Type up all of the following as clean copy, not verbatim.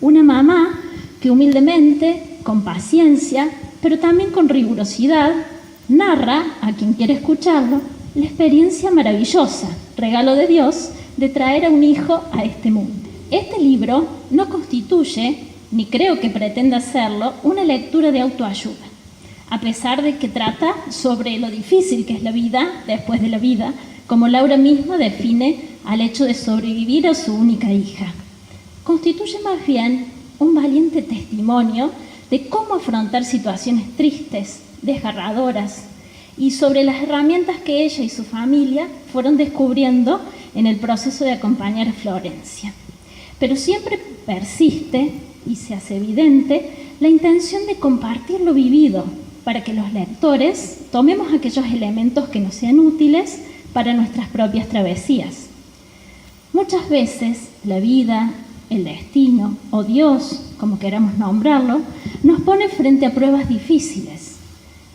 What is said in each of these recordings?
Una mamá que humildemente, con paciencia, pero también con rigurosidad, narra a quien quiere escucharlo la experiencia maravillosa, regalo de Dios, de traer a un hijo a este mundo. Este libro no constituye, ni creo que pretenda hacerlo, una lectura de autoayuda, a pesar de que trata sobre lo difícil que es la vida después de la vida, como Laura misma define al hecho de sobrevivir a su única hija. Constituye más bien un valiente testimonio de cómo afrontar situaciones tristes, desgarradoras, y sobre las herramientas que ella y su familia fueron descubriendo en el proceso de acompañar a Florencia. Pero siempre persiste y se hace evidente la intención de compartir lo vivido para que los lectores tomemos aquellos elementos que nos sean útiles para nuestras propias travesías. Muchas veces la vida, el destino o Dios, como queramos nombrarlo, nos pone frente a pruebas difíciles.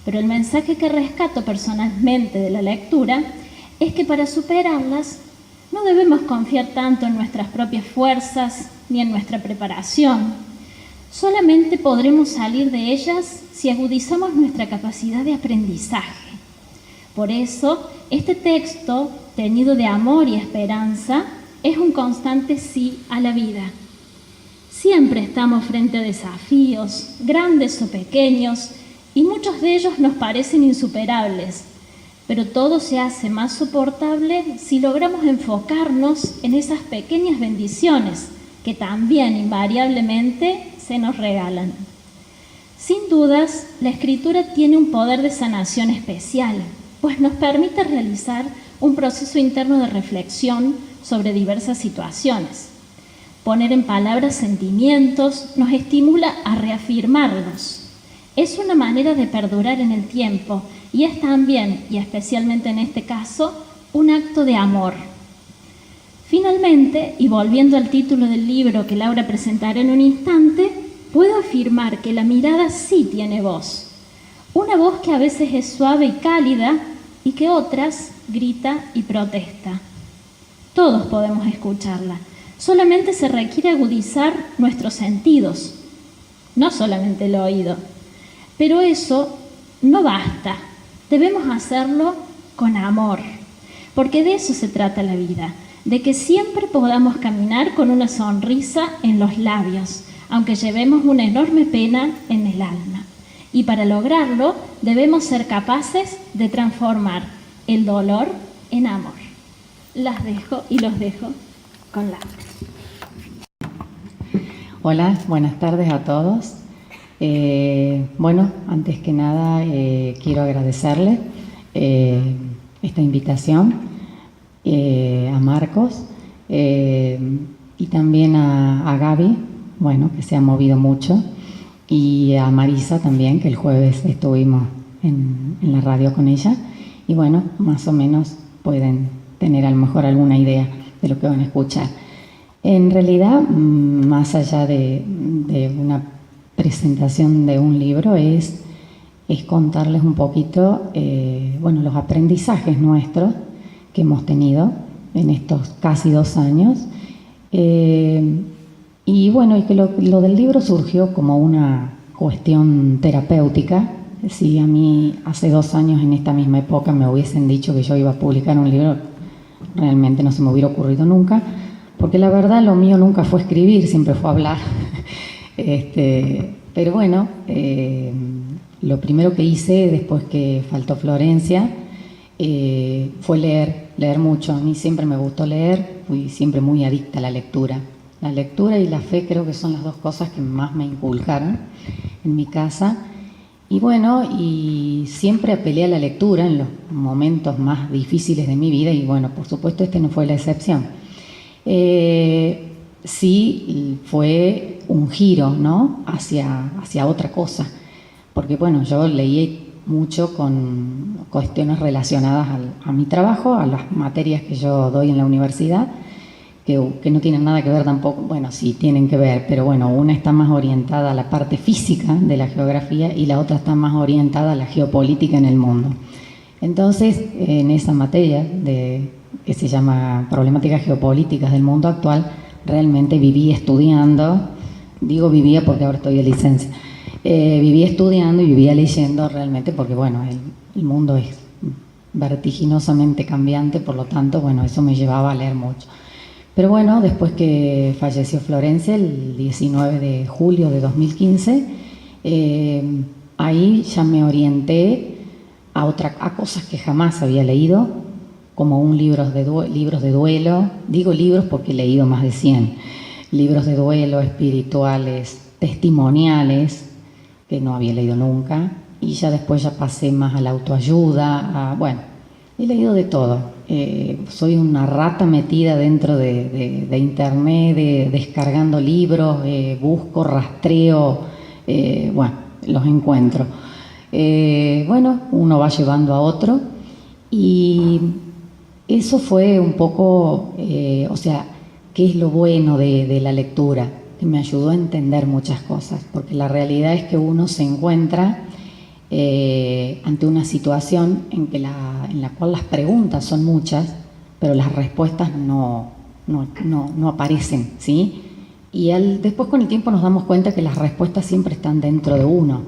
Pero el mensaje que rescato personalmente de la lectura es que para superarlas no debemos confiar tanto en nuestras propias fuerzas ni en nuestra preparación. Solamente podremos salir de ellas si agudizamos nuestra capacidad de aprendizaje. Por eso, este texto, teñido de amor y esperanza, es un constante sí a la vida. Siempre estamos frente a desafíos, grandes o pequeños, y muchos de ellos nos parecen insuperables, pero todo se hace más soportable si logramos enfocarnos en esas pequeñas bendiciones que también invariablemente se nos regalan. Sin dudas, la escritura tiene un poder de sanación especial, pues nos permite realizar un proceso interno de reflexión sobre diversas situaciones. Poner en palabras sentimientos nos estimula a reafirmarlos. Es una manera de perdurar en el tiempo y es también, y especialmente en este caso, un acto de amor. Finalmente, y volviendo al título del libro que Laura presentará en un instante, puedo afirmar que la mirada sí tiene voz. Una voz que a veces es suave y cálida y que otras grita y protesta. Todos podemos escucharla. Solamente se requiere agudizar nuestros sentidos, no solamente el oído. Pero eso no basta. Debemos hacerlo con amor, porque de eso se trata la vida, de que siempre podamos caminar con una sonrisa en los labios, aunque llevemos una enorme pena en el alma. Y para lograrlo, debemos ser capaces de transformar el dolor en amor. Las dejo y los dejo con Laura. Hola, buenas tardes a todos. Bueno, antes que nada quiero agradecerle esta invitación a Marcos y también a Gaby, bueno, que se ha movido mucho, y a Marisa también, que el jueves estuvimos en la radio con ella, y bueno, más o menos pueden tener a lo mejor alguna idea de lo que van a escuchar. En realidad, más allá de una presentación de un libro, es contarles un poquito, bueno, los aprendizajes nuestros que hemos tenido en estos casi 2 años. Y bueno, y que lo del libro surgió como una cuestión terapéutica. Si a mí hace 2 años, en esta misma época, me hubiesen dicho que yo iba a publicar un libro, realmente no se me hubiera ocurrido nunca, porque la verdad lo mío nunca fue escribir, siempre fue hablar. Pero bueno, lo primero que hice después que faltó Florencia fue leer mucho. A mí siempre me gustó leer, fui siempre muy adicta a la lectura. La lectura y la fe creo que son las 2 cosas que más me inculcaron en mi casa. Y bueno, y siempre apelé a la lectura en los momentos más difíciles de mi vida, y bueno, por supuesto este no fue la excepción. Sí fue un giro, ¿no?, hacia otra cosa, porque bueno, yo leí mucho con cuestiones relacionadas a mi trabajo, a las materias que yo doy en la universidad, que no tienen nada que ver tampoco, bueno, sí tienen que ver, pero bueno, una está más orientada a la parte física de la geografía y la otra está más orientada a la geopolítica en el mundo. Entonces, en esa materia que se llama Problemáticas Geopolíticas del Mundo Actual, realmente viví estudiando digo vivía porque ahora estoy de licencia, vivía estudiando y vivía leyendo realmente porque, bueno, el mundo es vertiginosamente cambiante, por lo tanto, bueno, eso me llevaba a leer mucho. Pero bueno, después que falleció Florencia, el 19 de julio de 2015, ahí ya me orienté a cosas que jamás había leído, como libros de duelo. Digo libros porque he leído más de 100. Libros de duelo, espirituales, testimoniales, que no había leído nunca. Y ya después ya pasé más a la autoayuda. Bueno, he leído de todo. Soy una rata metida dentro de internet, descargando libros, busco, rastreo, bueno, los encuentro. Bueno, uno va llevando a otro y eso fue un poco, o sea, ¿qué es lo bueno de la lectura? Que me ayudó a entender muchas cosas, porque la realidad es que uno se encuentra ante una situación en la cual las preguntas son muchas, pero las respuestas no aparecen, ¿sí? Y después con el tiempo nos damos cuenta que las respuestas siempre están dentro de uno.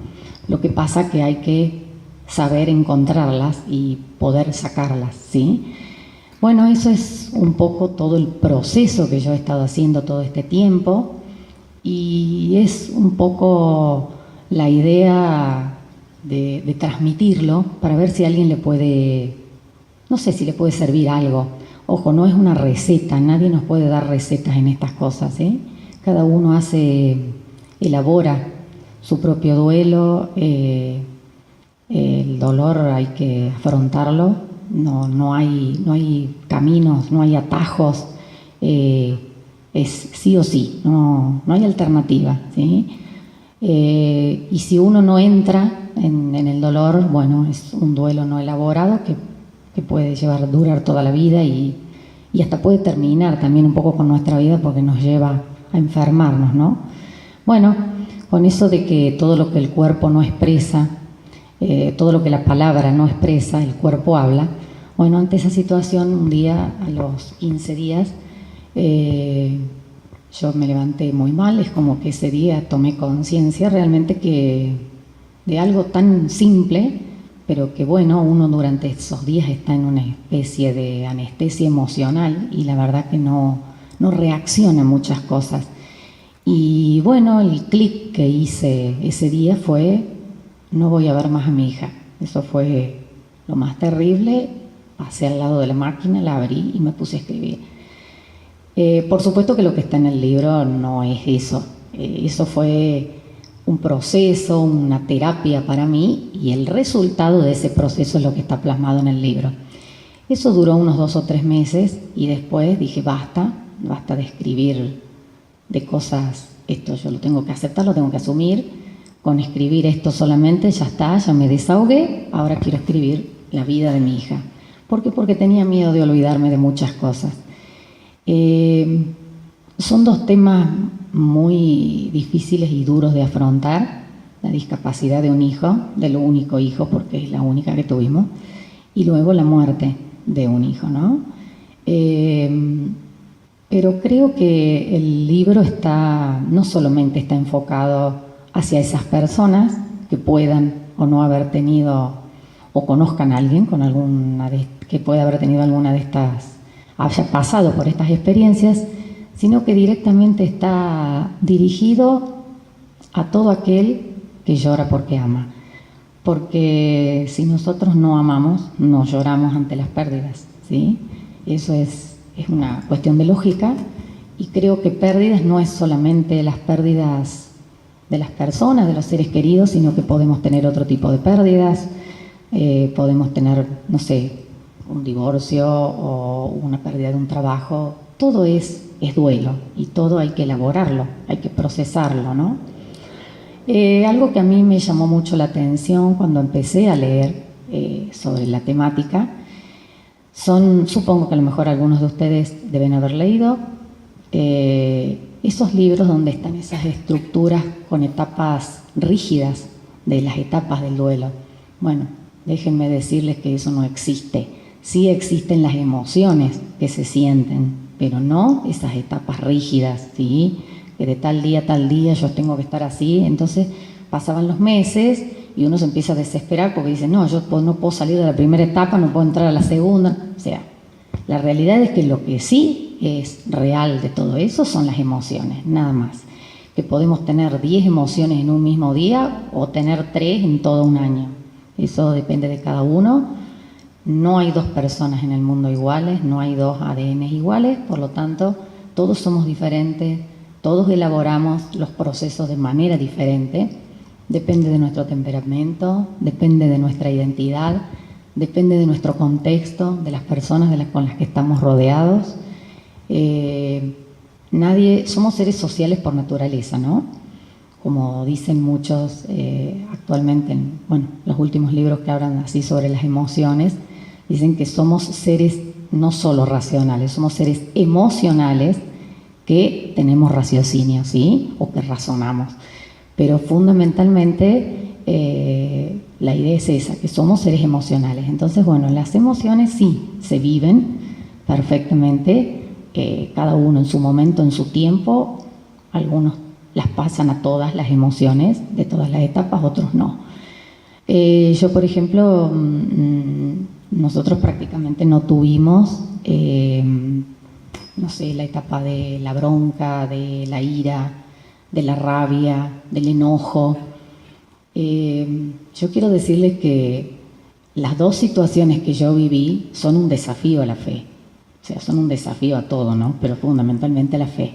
Lo que pasa que hay que saber encontrarlas y poder sacarlas, ¿sí? Bueno, eso es un poco todo el proceso que yo he estado haciendo todo este tiempo y es un poco la idea de transmitirlo para ver si a alguien le puede, no sé si le puede servir algo. Ojo, no es una receta, nadie nos puede dar recetas en estas cosas, ¿eh? Cada uno elabora su propio duelo, el dolor hay que afrontarlo, no hay caminos, no hay atajos, es sí o sí, no hay alternativa, ¿sí? Y si uno no entra en el dolor, bueno, es un duelo no elaborado que puede durar toda la vida y hasta puede terminar también un poco con nuestra vida porque nos lleva a enfermarnos, ¿no? Bueno, con eso de que todo lo que el cuerpo no expresa, todo lo que la palabra no expresa, el cuerpo habla. Bueno, ante esa situación, un día, a los 15 días, yo me levanté muy mal, es como que ese día tomé conciencia realmente que de algo tan simple, pero que bueno, uno durante esos días está en una especie de anestesia emocional y la verdad que no reacciona a muchas cosas. Y bueno, el clic que hice ese día fue, no voy a ver más a mi hija. Eso fue lo más terrible. Pasé al lado de la máquina, la abrí y me puse a escribir. Por supuesto que lo que está en el libro no es eso. Eso fue un proceso, una terapia para mí y el resultado de ese proceso es lo que está plasmado en el libro. Eso duró unos 2 o 3 meses y después dije basta de escribir de cosas, esto yo lo tengo que aceptar, lo tengo que asumir, con escribir esto solamente ya está, ya me desahogué, ahora quiero escribir la vida de mi hija. ¿Por qué? Porque tenía miedo de olvidarme de muchas cosas. Son 2 temas muy difíciles y duros de afrontar, la discapacidad de un hijo, del único hijo, porque es la única que tuvimos, y luego la muerte de un hijo, ¿no? Pero creo que el libro no solamente está enfocado hacia esas personas que puedan o no haber tenido o conozcan a alguien que pueda haber tenido alguna de estas, haya pasado por estas experiencias, sino que directamente está dirigido a todo aquel que llora porque ama. Porque si nosotros no amamos, no lloramos ante las pérdidas, ¿sí? Eso es una cuestión de lógica y creo que pérdidas no es solamente las pérdidas de las personas, de los seres queridos, sino que podemos tener otro tipo de pérdidas, podemos tener, no sé, un divorcio o una pérdida de un trabajo. Todo es duelo y todo hay que elaborarlo, hay que procesarlo, ¿no? Algo que a mí me llamó mucho la atención cuando empecé a leer sobre la temática supongo que a lo mejor algunos de ustedes deben haber leído, esos libros donde están esas estructuras con etapas rígidas de las etapas del duelo. Bueno, déjenme decirles que eso no existe. Sí existen las emociones que se sienten, pero no esas etapas rígidas, ¿sí? que de tal día a tal día yo tengo que estar así. Entonces pasaban los meses y uno se empieza a desesperar porque dice, no, yo no puedo salir de la primera etapa, no puedo entrar a la segunda. O sea, la realidad es que lo que sí es real de todo eso son las emociones, nada más. Que podemos tener 10 emociones en un mismo día o tener 3 en todo un año. Eso depende de cada uno. No hay dos personas en el mundo iguales, no hay dos ADN iguales, por lo tanto, todos somos diferentes, todos elaboramos los procesos de manera diferente. Depende de nuestro temperamento, depende de nuestra identidad, depende de nuestro contexto, de las personas con las que estamos rodeados. Somos seres sociales por naturaleza, ¿no? Como dicen muchos actualmente, los últimos libros que hablan así sobre las emociones, dicen que somos seres no solo racionales, somos seres emocionales que tenemos raciocinio, ¿sí? O que razonamos. Pero fundamentalmente la idea es esa, que somos seres emocionales. Entonces, las emociones sí se viven perfectamente, cada uno en su momento, en su tiempo. Algunos las pasan a todas las emociones de todas las etapas, otros no. Yo, por ejemplo, nosotros prácticamente no tuvimos, la etapa de la bronca, de la ira, de la rabia, del enojo. Yo quiero decirles que las dos situaciones que yo viví son un desafío a la fe. O sea, son un desafío a todo, ¿no? Pero fundamentalmente a la fe.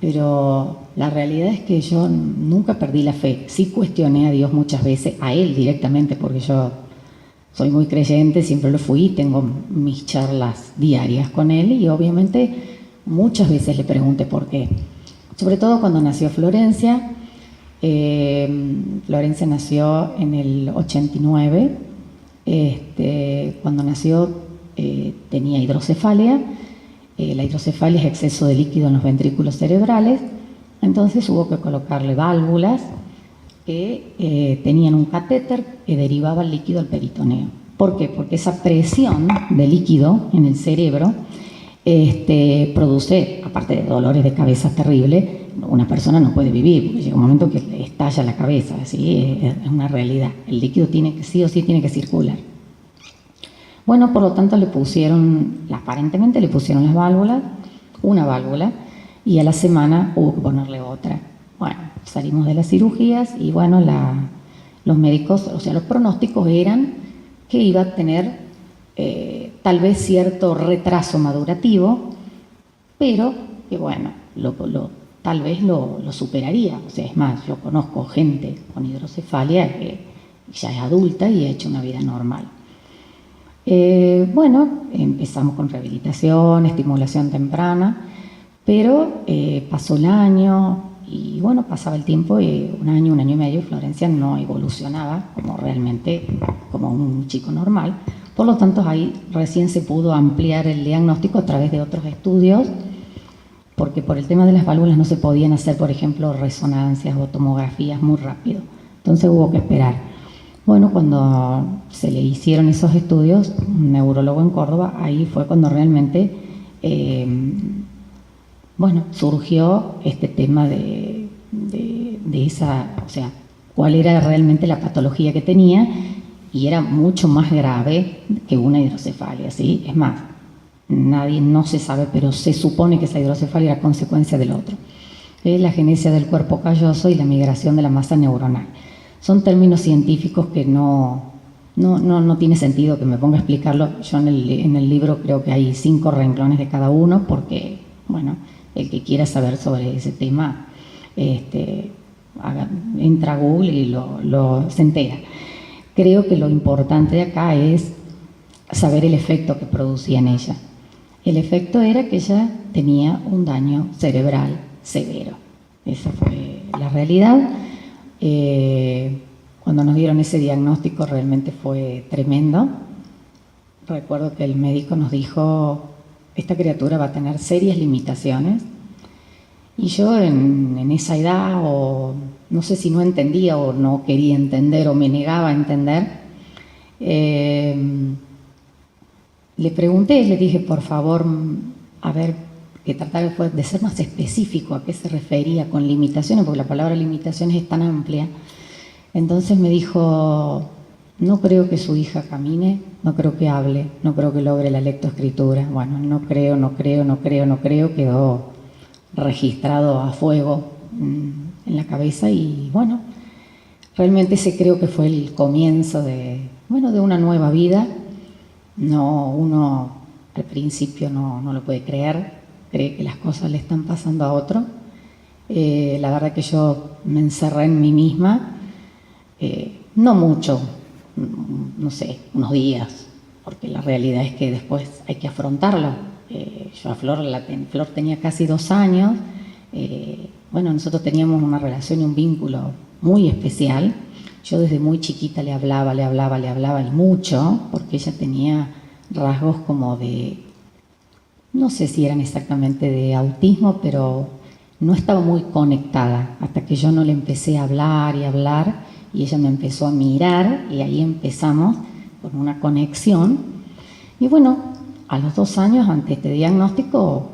Pero la realidad es que yo nunca perdí la fe. Sí cuestioné a Dios muchas veces, a Él directamente, porque yo soy muy creyente, siempre lo fui, tengo mis charlas diarias con Él y obviamente muchas veces le pregunté por qué. Sobre todo cuando nació Florencia. Florencia nació en el 89. Cuando nació tenía hidrocefalia. La hidrocefalia es exceso de líquido en los ventrículos cerebrales. Entonces hubo que colocarle válvulas que tenían un catéter que derivaba el líquido al peritoneo. ¿Por qué? Porque esa presión de líquido en el cerebro produce, aparte de dolores de cabeza terribles, una persona no puede vivir, porque llega un momento que le estalla la cabeza, ¿sí? Es una realidad. El líquido sí o sí tiene que circular. Por lo tanto aparentemente le pusieron las válvulas, una válvula, y a la semana hubo que ponerle otra. Salimos de las cirugías y los médicos, los pronósticos eran que iba a tener tal vez cierto retraso madurativo, pero que tal vez lo superaría. O sea, es más, yo conozco gente con hidrocefalia que ya es adulta y ha hecho una vida normal. Empezamos con rehabilitación, estimulación temprana, pero pasó el año y pasaba el tiempo y un año y medio, Florencia no evolucionaba como un chico normal. Por lo tanto, ahí recién se pudo ampliar el diagnóstico a través de otros estudios, porque por el tema de las válvulas no se podían hacer, por ejemplo, resonancias o tomografías muy rápido. Entonces hubo que esperar. Cuando se le hicieron esos estudios, un neurólogo en Córdoba, ahí fue cuando realmente surgió este tema de esa, o sea, cuál era realmente la patología que tenía, y era mucho más grave que una hidrocefalia, ¿sí? Es más, no se sabe, pero se supone que esa hidrocefalia era consecuencia del otro. Es la genesia del cuerpo calloso y la migración de la masa neuronal. Son términos científicos que no tiene sentido que me ponga a explicarlo. Yo en el libro creo que hay 5 renglones de cada uno, porque, el que quiera saber sobre ese tema, entra a Google y se entera. Creo que lo importante de acá es saber el efecto que producía en ella. El efecto era que ella tenía un daño cerebral severo. Esa fue la realidad. Cuando nos dieron ese diagnóstico realmente fue tremendo. Recuerdo que el médico nos dijo, esta criatura va a tener serias limitaciones. Y yo en esa edad, o no sé si no entendía o no quería entender o me negaba a entender, le pregunté, le dije, por favor, a ver, que tratar de ser más específico a qué se refería con limitaciones, porque la palabra limitaciones es tan amplia. Entonces me dijo, no creo que su hija camine, no creo que hable, no creo que logre la lectoescritura. Bueno, no creo, quedó registrado a fuego en la cabeza y bueno, realmente ese creo que fue el comienzo de una nueva vida. No, uno al principio no lo puede creer, cree que las cosas le están pasando a otro. La verdad que yo me encerré en mí misma, no mucho, no sé, unos días, porque la realidad es que después hay que afrontarlo. Yo a Flor tenía casi 2 años, nosotros teníamos una relación y un vínculo muy especial. Yo desde muy chiquita le hablaba y mucho, porque ella tenía rasgos como de, no sé si eran exactamente de autismo, pero no estaba muy conectada, hasta que yo no le empecé a hablar y ella me empezó a mirar y ahí empezamos con una conexión. Y bueno, a los 2 años ante este diagnóstico,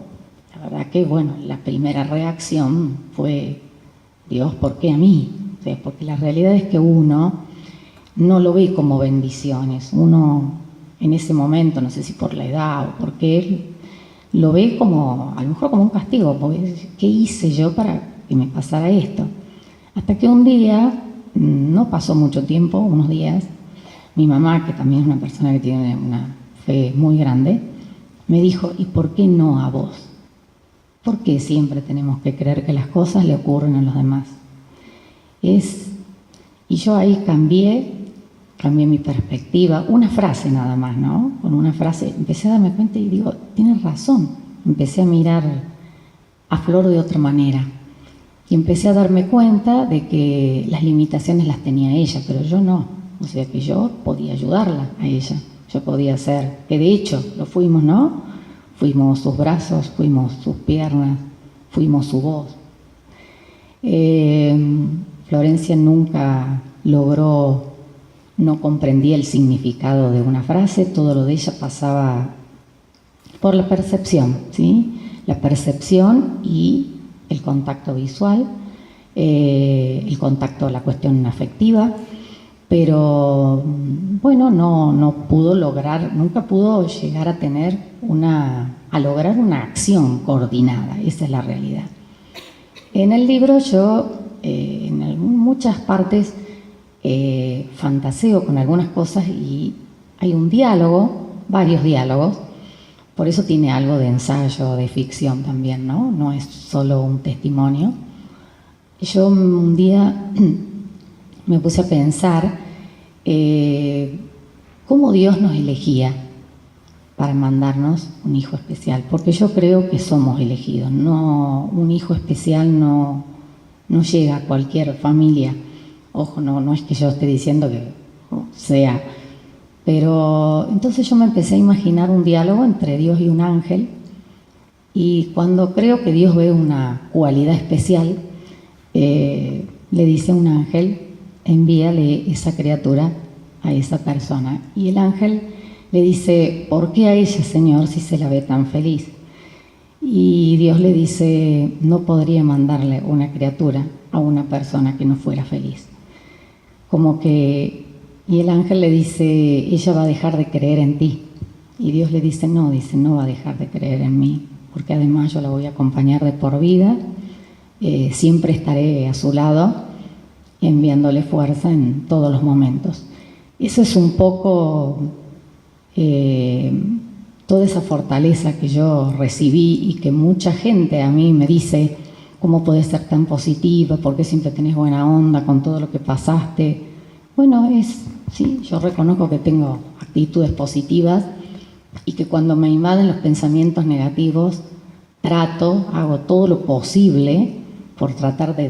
la verdad que la primera reacción fue, Dios, ¿por qué a mí? O sea, porque la realidad es que uno no lo ve como bendiciones. Uno en ese momento, no sé si por la edad o porque él lo ve como, a lo mejor como un castigo, porque ¿qué hice yo para que me pasara esto? Hasta que un día, no pasó mucho tiempo, unos días, mi mamá, que también es una persona que tiene una fe muy grande, me dijo, ¿y por qué no a vos? ¿Por qué siempre tenemos que creer que las cosas le ocurren a los demás? Y yo ahí cambié mi perspectiva, una frase nada más, ¿no? Con una frase empecé a darme cuenta y digo, tienes razón. Empecé a mirar a Flor de otra manera y empecé a darme cuenta de que las limitaciones las tenía ella, pero yo no. O sea que yo podía ayudarla a ella, yo podía hacer, que de hecho lo fuimos, ¿no? Fuimos sus brazos, fuimos sus piernas, fuimos su voz. Florencia nunca logró, no comprendía el significado de una frase, todo lo de ella pasaba por la percepción, ¿sí? La percepción y el contacto visual, el contacto, la cuestión afectiva, pero no pudo lograr, nunca pudo llegar a tener a lograr una acción coordinada, esa es la realidad. En el libro yo, en muchas partes, fantaseo con algunas cosas y hay un diálogo, varios diálogos, por eso tiene algo de ensayo, de ficción también, ¿no? No es solo un testimonio. Yo un día me puse a pensar cómo Dios nos elegía para mandarnos un hijo especial, porque yo creo que somos elegidos, no, un hijo especial no llega a cualquier familia. Ojo, no es que yo esté diciendo que sea, pero entonces yo me empecé a imaginar un diálogo entre Dios y un ángel, y cuando creo que Dios ve una cualidad especial, le dice a un ángel, envíale esa criatura a esa persona, y el ángel le dice, ¿por qué a ella, Señor, si se la ve tan feliz? Y Dios le dice, no podría mandarle una criatura a una persona que no fuera feliz. Y el ángel le dice, ella va a dejar de creer en ti. Y Dios le dice, no va a dejar de creer en mí, porque además yo la voy a acompañar de por vida, siempre estaré a su lado, enviándole fuerza en todos los momentos. Eso es un poco toda esa fortaleza que yo recibí y que mucha gente a mí me dice, ¿cómo podés ser tan positiva? ¿Por qué siempre tenés buena onda con todo lo que pasaste? Bueno, sí, yo reconozco que tengo actitudes positivas y que cuando me invaden los pensamientos negativos, hago todo lo posible por tratar de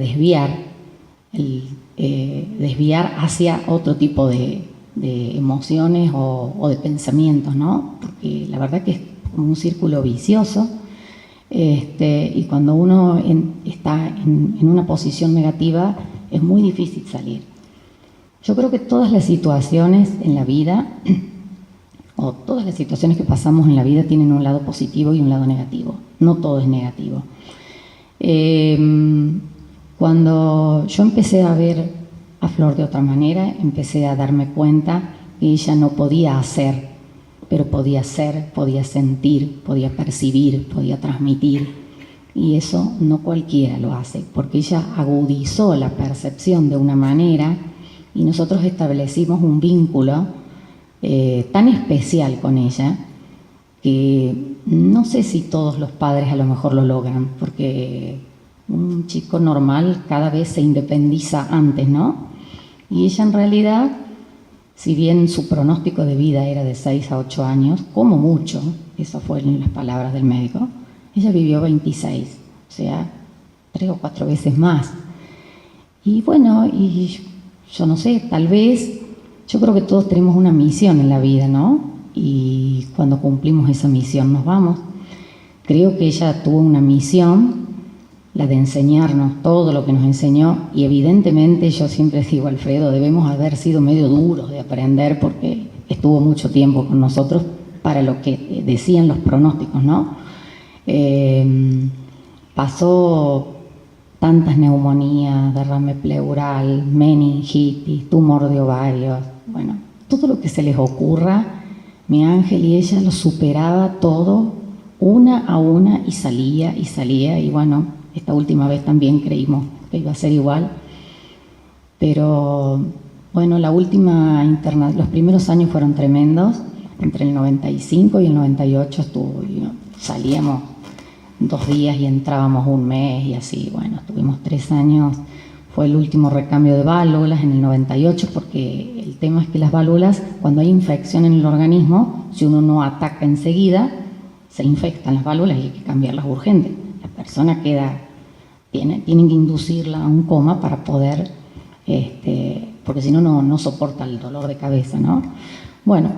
desviar hacia otro tipo de emociones o de pensamientos, ¿no? Porque la verdad que es como un círculo vicioso, y cuando uno está en una posición negativa es muy difícil salir. Yo creo que todas las situaciones en la vida o todas las situaciones que pasamos en la vida tienen un lado positivo y un lado negativo. No todo es negativo. Cuando yo empecé a ver a Flor de otra manera, empecé a darme cuenta que ella no podía hacer, pero podía ser, podía sentir, podía percibir, podía transmitir. Y eso no cualquiera lo hace, porque ella agudizó la percepción de una manera y nosotros establecimos un vínculo tan especial con ella que no sé si todos los padres a lo mejor lo logran, porque un chico normal cada vez se independiza antes, ¿no? Y ella en realidad, si bien su pronóstico de vida era de 6 a 8 años, como mucho, esas fueron las palabras del médico, ella vivió 26, o sea, 3 o 4 veces más. Y bueno, y yo no sé, tal vez, yo creo que todos tenemos una misión en la vida, ¿no? Y cuando cumplimos esa misión nos vamos. Creo que ella tuvo una misión, la de enseñarnos todo lo que nos enseñó, y evidentemente yo siempre digo, Alfredo, debemos haber sido medio duros de aprender porque estuvo mucho tiempo con nosotros para lo que decían los pronósticos, ¿no? Pasó tantas neumonías, derrame pleural, meningitis, tumor de ovarios, bueno, todo lo que se les ocurra, mi ángel y ella lo superaba todo, una a una, y salía, y bueno, esta última vez también creímos que iba a ser igual, pero bueno, la última los primeros años fueron tremendos, entre el 95 y el 98 salíamos 2 días y entrábamos 1 mes y así, bueno, estuvimos 3 años, fue el último recambio de válvulas en el 98, porque el tema es que las válvulas, cuando hay infección en el organismo, si uno no ataca enseguida, se infectan las válvulas y hay que cambiarlas urgente. La persona tienen que inducirla a un coma para poder, porque si no, no soporta el dolor de cabeza, ¿no? Bueno,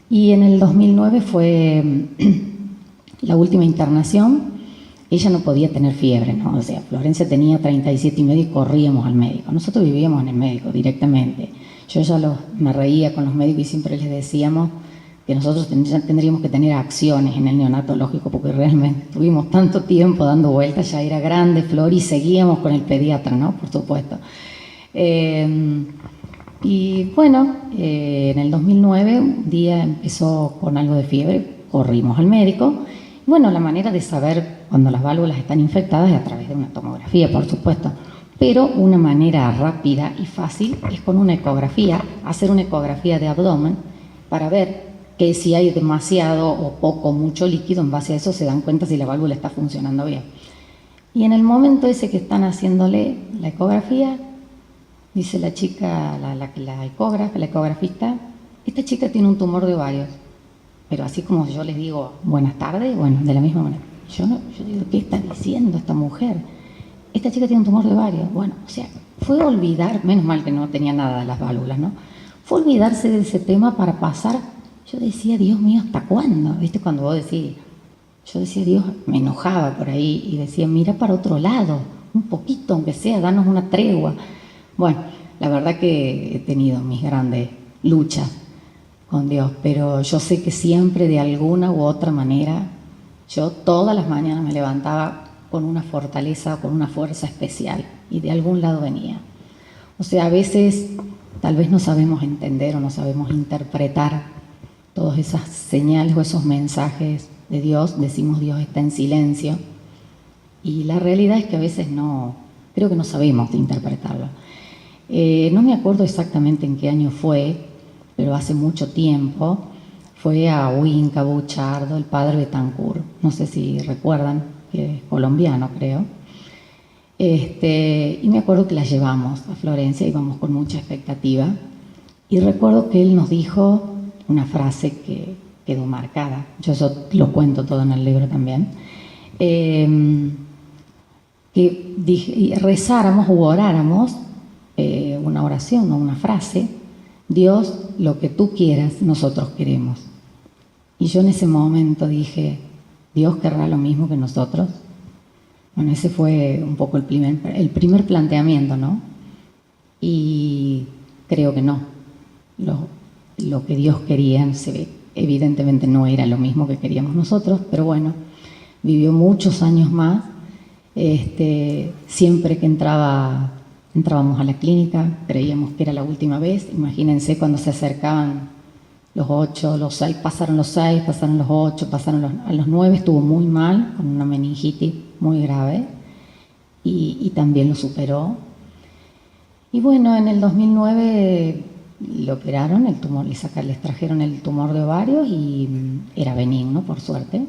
y en el 2009 fue la última internación. Ella no podía tener fiebre, ¿no? O sea, Florencia tenía 37,5 y corríamos al médico. Nosotros vivíamos en el médico directamente. Yo ya me reía con los médicos y siempre les decíamos que nosotros tendríamos que tener acciones en el neonatológico, porque realmente tuvimos tanto tiempo dando vueltas, ya era grande Flor y seguíamos con el pediatra, ¿no? Por supuesto. Y bueno, en el 2009 un día empezó con algo de fiebre, corrimos al médico. Bueno, la manera de saber cuando las válvulas están infectadas es a través de una tomografía, por supuesto, pero una manera rápida y fácil es con una ecografía, hacer una ecografía de abdomen para ver que si hay demasiado o poco o mucho líquido, en base a eso se dan cuenta si la válvula está funcionando bien. Y en el momento ese que están haciéndole la ecografía, dice la chica, la ecografista, esta chica tiene un tumor de ovarios. Pero así como yo les digo, buenas tardes, bueno, de la misma manera. Yo digo, ¿qué está diciendo esta mujer? Esta chica tiene un tumor de ovarios. Bueno, o sea, fue olvidar, menos mal que no tenía nada de las válvulas, ¿no? Fue olvidarse de ese tema para pasar. Yo decía, Dios mío, ¿hasta cuándo? ¿Viste? Cuando vos decís, yo decía, Dios, me enojaba por ahí y decía, mira para otro lado, un poquito, aunque sea, danos una tregua. Bueno, la verdad que he tenido mis grandes luchas con Dios, pero yo sé que siempre de alguna u otra manera, yo todas las mañanas me levantaba con una fortaleza, con una fuerza especial, y de algún lado venía. O sea, a veces tal vez no sabemos entender o no sabemos interpretar todas esas señales o esos mensajes de Dios, decimos Dios está en silencio, y la realidad es que a veces creo que no sabemos interpretarlo. No me acuerdo exactamente en qué año fue, pero hace mucho tiempo, fue a Huinca, Buchardo, el padre Betancourt, no sé si recuerdan, que es colombiano creo, y me acuerdo que la llevamos a Florencia, íbamos con mucha expectativa, y recuerdo que él nos dijo una frase que quedó marcada, yo eso lo cuento todo en el libro también, que rezáramos u oráramos una oración o una frase, Dios, lo que tú quieras, nosotros queremos. Y yo en ese momento dije, ¿Dios querrá lo mismo que nosotros? Bueno, ese fue un poco el primer planteamiento, ¿no? Y creo que no. Lo que Dios quería se ve evidentemente no era lo mismo que queríamos nosotros, pero bueno, vivió muchos años más. Siempre que entrábamos a la clínica, creíamos que era la última vez. Imagínense cuando se acercaban los 8, los 6, pasaron los 6, pasaron los 8, a los 9 estuvo muy mal, con una meningitis muy grave, y también lo superó. Y bueno, en el 2009 lo operaron, el tumor, les trajeron el tumor de ovario y era benigno, por suerte.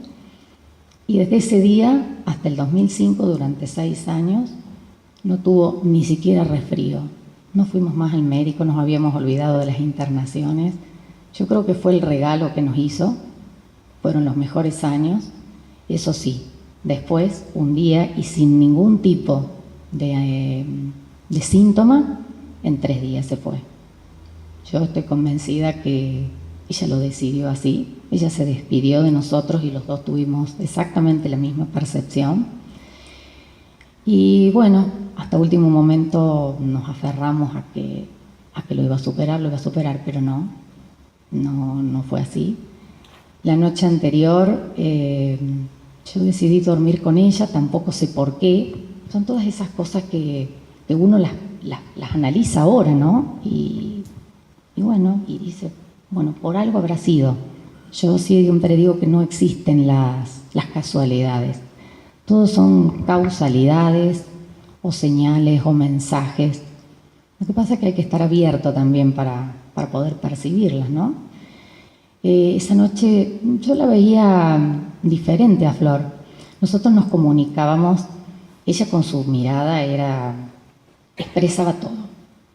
Y desde ese día hasta el 2005, durante 6 años, no tuvo ni siquiera resfrío. No fuimos más al médico, nos habíamos olvidado de las internaciones. Yo creo que fue el regalo que nos hizo, fueron los mejores años. Eso sí, después, un día y sin ningún tipo de síntoma, en 3 días se fue. Yo estoy convencida que ella lo decidió así. Ella se despidió de nosotros y los dos tuvimos exactamente la misma percepción. Y bueno, hasta último momento nos aferramos a que lo iba a superar, pero no fue así. La noche anterior yo decidí dormir con ella, tampoco sé por qué. Son todas esas cosas que uno las analiza ahora, ¿no? Y bueno, y dice, bueno, por algo habrá sido. Yo siempre digo que no existen las casualidades. Todos son causalidades o señales o mensajes. Lo que pasa es que hay que estar abierto también para poder percibirlas, ¿no? Esa noche yo la veía diferente a Flor. Nosotros nos comunicábamos, ella con su mirada expresaba todo,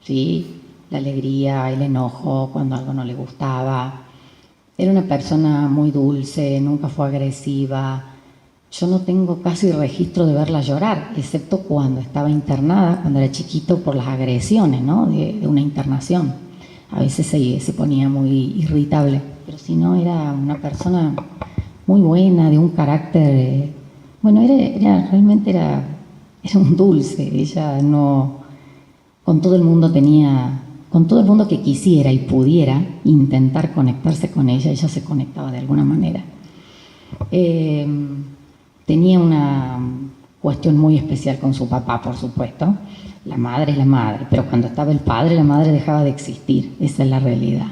¿sí? La alegría, el enojo, cuando algo no le gustaba. Era una persona muy dulce, nunca fue agresiva. Yo no tengo casi registro de verla llorar, excepto cuando estaba internada, cuando era chiquito, por las agresiones, ¿no? de una internación. A veces se ponía muy irritable, pero si no, era una persona muy buena, de un carácter... Bueno, realmente era un dulce. Ella no... Con todo el mundo que quisiera y pudiera intentar conectarse con ella se conectaba de alguna manera. Tenía una cuestión muy especial con su papá, por supuesto. La madre es la madre, pero cuando estaba el padre, la madre dejaba de existir. Esa es la realidad.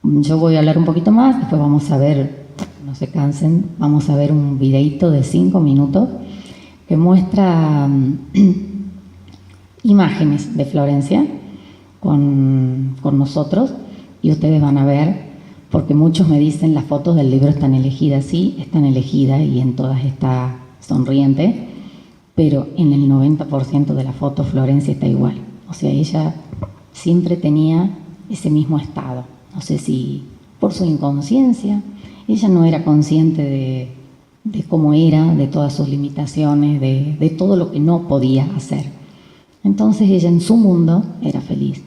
Yo voy a hablar un poquito más, después vamos a ver, no se cansen, vamos a ver un videito de 5 minutos que muestra imágenes de Florencia con nosotros, y ustedes van a ver, porque muchos me dicen las fotos del libro están elegidas. Sí, están elegidas y en todas está sonriente, pero en el 90% de las fotos Florencia está igual. O sea, ella siempre tenía ese mismo estado. No sé si por su inconsciencia, ella no era consciente de cómo era, de todas sus limitaciones, de todo lo que no podía hacer. Entonces ella en su mundo era feliz.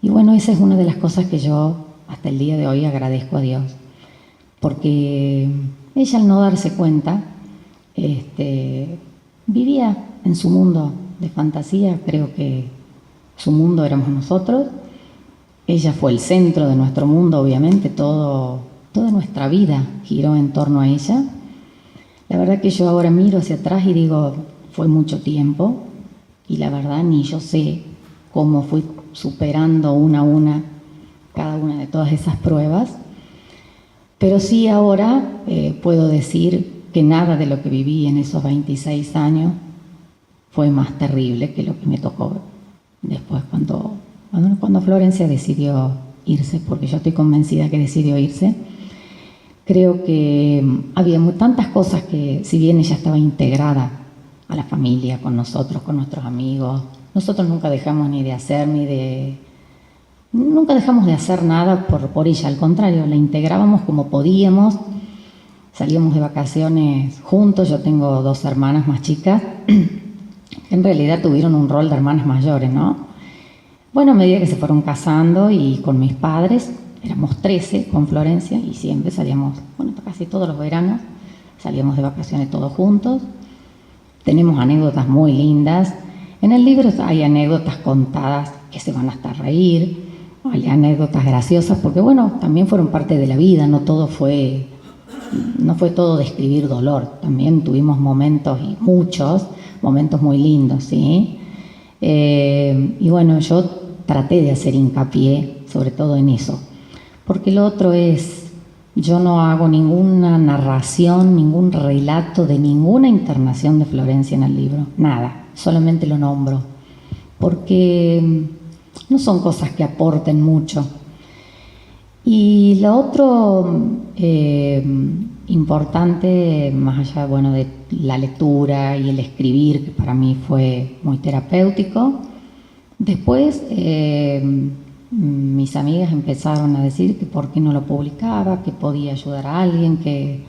Y bueno, esa es una de las cosas que yo hasta el día de hoy agradezco a Dios, porque ella, al no darse cuenta, vivía en su mundo de fantasía. Creo que su mundo éramos nosotros. Ella fue el centro de nuestro mundo, obviamente. Toda nuestra vida giró en torno a ella. La verdad que yo ahora miro hacia atrás y digo, fue mucho tiempo, y la verdad ni yo sé cómo fui superando una a una cada una de todas esas pruebas, pero sí ahora puedo decir que nada de lo que viví en esos 26 años fue más terrible que lo que me tocó después cuando Florencia decidió irse, porque yo estoy convencida que decidió irse. Creo que había tantas cosas que, si bien ella estaba integrada a la familia, con nosotros, con nuestros amigos, nosotros nunca dejamos nunca dejamos de hacer nada por ella. Al contrario, la integrábamos como podíamos. Salíamos de vacaciones juntos. Yo tengo 2 hermanas más chicas que en realidad tuvieron un rol de hermanas mayores, ¿no? Bueno, a medida que se fueron casando, y con mis padres, éramos 13 con Florencia, y siempre salíamos, bueno, casi todos los veranos, salíamos de vacaciones todos juntos. Tenemos anécdotas muy lindas. En el libro hay anécdotas contadas que se van hasta reír. anécdotas graciosas, porque bueno, también fueron parte de la vida, no fue todo de escribir dolor, también tuvimos momentos, y muchos momentos muy lindos, ¿sí? Y bueno, yo traté de hacer hincapié sobre todo en eso, porque lo otro es, yo no hago ninguna narración, ningún relato de ninguna internación de Florencia en el libro, nada, solamente lo nombro, porque no son cosas que aporten mucho. Y lo otro importante, más allá, bueno, de la lectura y el escribir, que para mí fue muy terapéutico, después mis amigas empezaron a decir que por qué no lo publicaba, que podía ayudar a alguien, que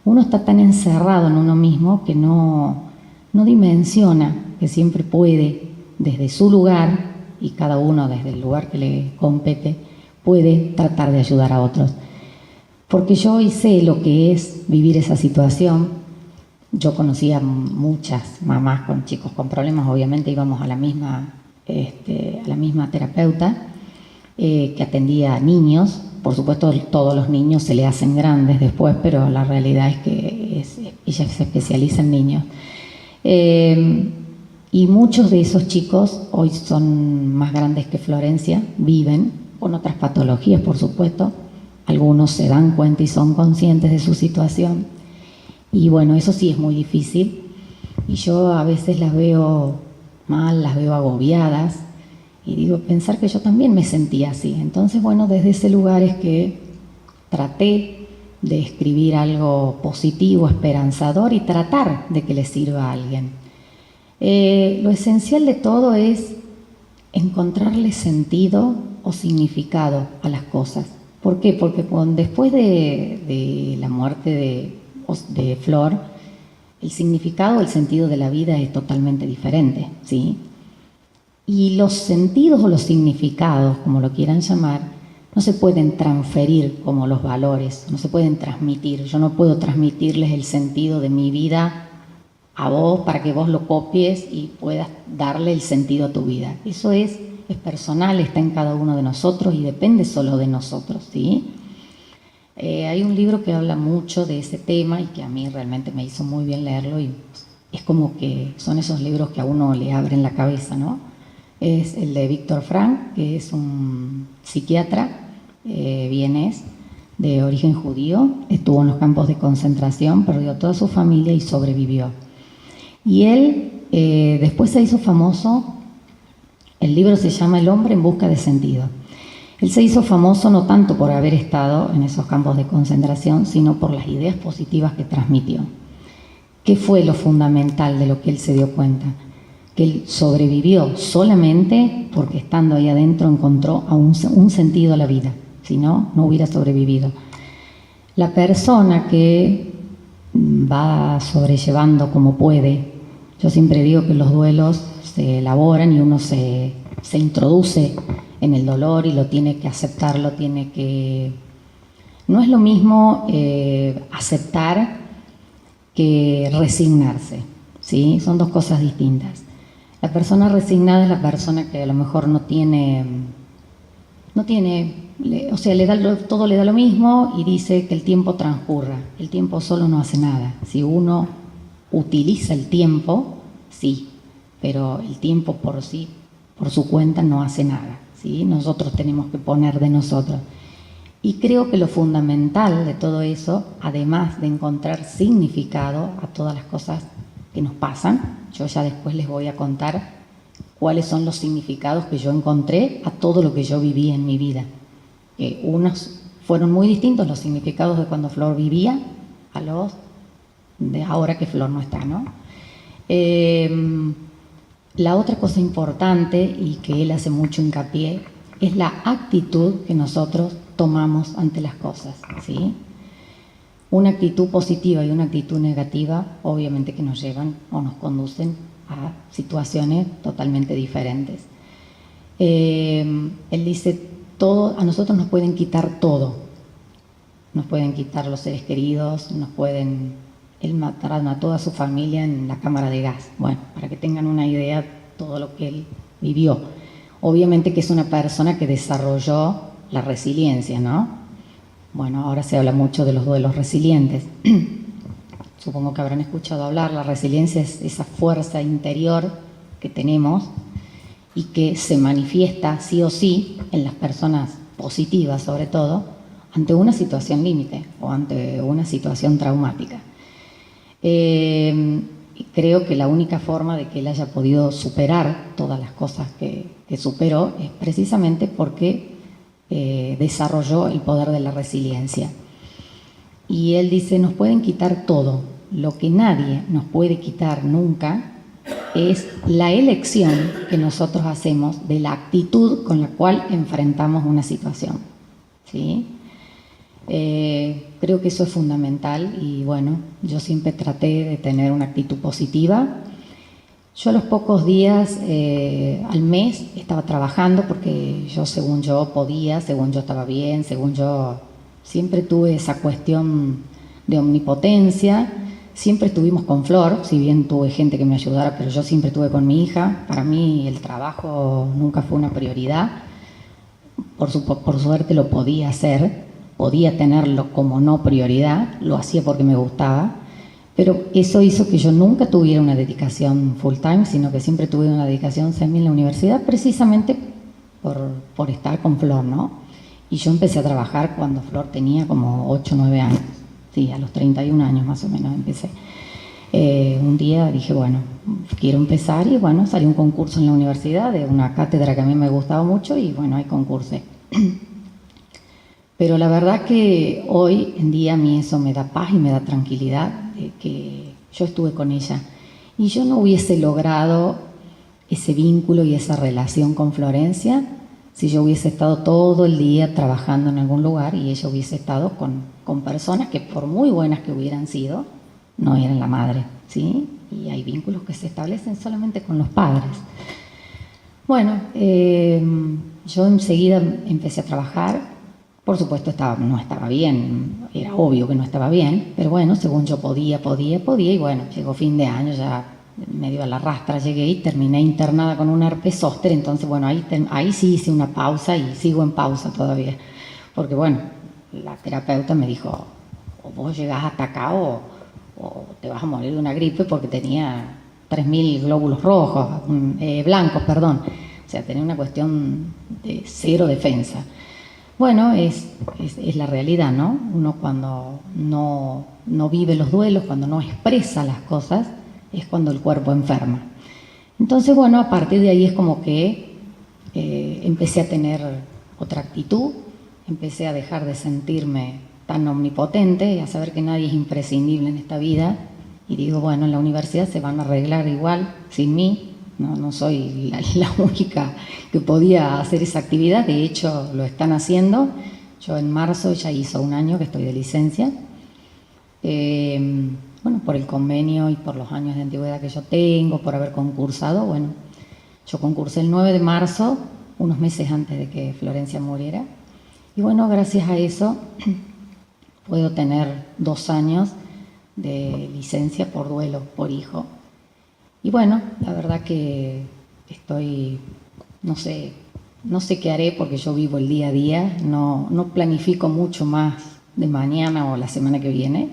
uno está tan encerrado en uno mismo que no dimensiona que siempre puede, desde su lugar, y cada uno desde el lugar que le compete, puede tratar de ayudar a otros. Porque yo hoy sé lo que es vivir esa situación. Yo conocía muchas mamás con chicos con problemas, obviamente íbamos a la misma terapeuta que atendía a niños. Por supuesto, todos los niños se le hacen grandes después, pero la realidad es que ella se especializa en niños. Y muchos de esos chicos hoy son más grandes que Florencia, viven con otras patologías, por supuesto. Algunos se dan cuenta y son conscientes de su situación. Y bueno, eso sí es muy difícil. Y yo a veces las veo mal, las veo agobiadas. Y digo, pensar que yo también me sentía así. Entonces, bueno, desde ese lugar es que traté de escribir algo positivo, esperanzador y tratar de que le sirva a alguien. Lo esencial de todo es encontrarle sentido o significado a las cosas. ¿Por qué? Porque después de la muerte de Flor, el significado, el sentido de la vida es totalmente diferente, ¿sí? Y los sentidos o los significados, como lo quieran llamar, no se pueden transferir como los valores, no se pueden transmitir. Yo no puedo transmitirles el sentido de mi vida a vos para que vos lo copies y puedas darle el sentido a tu vida. Eso es personal, está en cada uno de nosotros y depende solo de nosotros, ¿sí? Hay un libro que habla mucho de ese tema y que a mí realmente me hizo muy bien leerlo y es como que son esos libros que a uno le abren la cabeza, ¿no? Es el de Víctor Frank, que es un psiquiatra vienés de origen judío, estuvo en los campos de concentración, perdió toda su familia y sobrevivió. Y él después se hizo famoso. El libro se llama El hombre en busca de sentido. Él se hizo famoso no tanto por haber estado en esos campos de concentración, sino por las ideas positivas que transmitió. ¿Qué fue lo fundamental de lo que él se dio cuenta? Que él sobrevivió solamente porque estando ahí adentro encontró un sentido a la vida. Si no, no hubiera sobrevivido. La persona que va sobrellevando como puede, yo siempre digo que los duelos se elaboran y uno se introduce en el dolor y lo tiene que aceptar, No es lo mismo aceptar que resignarse, ¿sí? Son dos cosas distintas. La persona resignada es la persona que a lo mejor no tiene, o sea, todo le da lo mismo y dice que el tiempo transcurra. El tiempo solo no hace nada. Si uno utiliza el tiempo, sí, pero el tiempo por sí, por su cuenta, no hace nada, ¿sí? Nosotros tenemos que poner de nosotros. Y creo que lo fundamental de todo eso, además de encontrar significado a todas las cosas que nos pasan, yo ya después les voy a contar cuáles son los significados que yo encontré a todo lo que yo viví en mi vida. Unos fueron muy distintos los significados de cuando Flor vivía a los de ahora que Flor no está, ¿no? La otra cosa importante y que él hace mucho hincapié es la actitud que nosotros tomamos ante las cosas, ¿sí? Una actitud positiva y una actitud negativa obviamente que nos llevan o nos conducen a situaciones totalmente diferentes. Él dice, a nosotros nos pueden quitar todo, nos pueden quitar los seres queridos, él mataron a toda su familia en la cámara de gas. Bueno, para que tengan una idea de todo lo que él vivió. obviamente que es una persona que desarrolló la resiliencia, ¿no? Bueno, ahora se habla mucho de los duelos resilientes. Supongo que habrán escuchado hablar, la resiliencia es esa fuerza interior que tenemos y que se manifiesta sí o sí en las personas positivas, sobre todo, ante una situación límite o ante una situación traumática. Creo que la única forma de que él haya podido superar todas las cosas que superó es precisamente porque desarrolló el poder de la resiliencia. Y él dice, nos pueden quitar todo, lo que nadie nos puede quitar nunca es la elección que nosotros hacemos de la actitud con la cual enfrentamos una situación, ¿sí? Creo que eso es fundamental y bueno, yo siempre traté de tener una actitud positiva. Yo a los pocos días, al mes, estaba trabajando porque yo, según yo podía, según yo estaba bien, según yo siempre tuve esa cuestión de omnipotencia. Siempre estuvimos con Flor, si bien tuve gente que me ayudara, pero yo siempre estuve con mi hija. Para mí el trabajo nunca fue una prioridad. Por suerte lo podía hacer, podía tenerlo como no prioridad, lo hacía porque me gustaba, pero eso hizo que yo nunca tuviera una dedicación full time, sino que siempre tuve una dedicación semi en la universidad, precisamente por estar con Flor, ¿no? Y yo empecé a trabajar cuando Flor tenía como 8 o 9 años. Sí, a los 31 años más o menos empecé. Un día dije, bueno, quiero empezar y bueno, salió un concurso en la universidad de una cátedra que a mí me gustaba mucho y bueno, ahí concursé. Pero la verdad que hoy en día a mí eso me da paz y me da tranquilidad de que yo estuve con ella. Y yo no hubiese logrado ese vínculo y esa relación con Florencia si yo hubiese estado todo el día trabajando en algún lugar y ella hubiese estado con personas que por muy buenas que hubieran sido, no eran la madre, ¿sí? Y hay vínculos que se establecen solamente con los padres. Bueno, yo enseguida empecé a trabajar. Por supuesto no estaba bien, era obvio que no estaba bien, pero bueno, según yo podía y bueno, llegó fin de año, ya medio a la rastra llegué y terminé internada con un herpes zóster. Entonces bueno, ahí sí hice una pausa y sigo en pausa todavía, porque bueno, la terapeuta me dijo, o vos llegás hasta acá o te vas a morir de una gripe, porque tenía 3.000 glóbulos rojos, blancos, perdón, o sea, tenía una cuestión de cero defensa. Bueno, es la realidad, ¿no? Uno cuando no vive los duelos, cuando no expresa las cosas, es cuando el cuerpo enferma. Entonces, bueno, a partir de ahí es como que empecé a tener otra actitud, empecé a dejar de sentirme tan omnipotente y a saber que nadie es imprescindible en esta vida. Y digo, bueno, en la universidad se van a arreglar igual, sin mí. No soy la única que podía hacer esa actividad, de hecho lo están haciendo. Yo en marzo ya hizo 1 año que estoy de licencia. Bueno, por el convenio y por los años de antigüedad que yo tengo, por haber concursado, bueno, yo concursé el 9 de marzo, unos meses antes de que Florencia muriera. Y bueno, gracias a eso puedo tener 2 años de licencia por duelo por hijo. Y bueno, la verdad que estoy, no sé qué haré, porque yo vivo el día a día, no planifico mucho más de mañana o la semana que viene.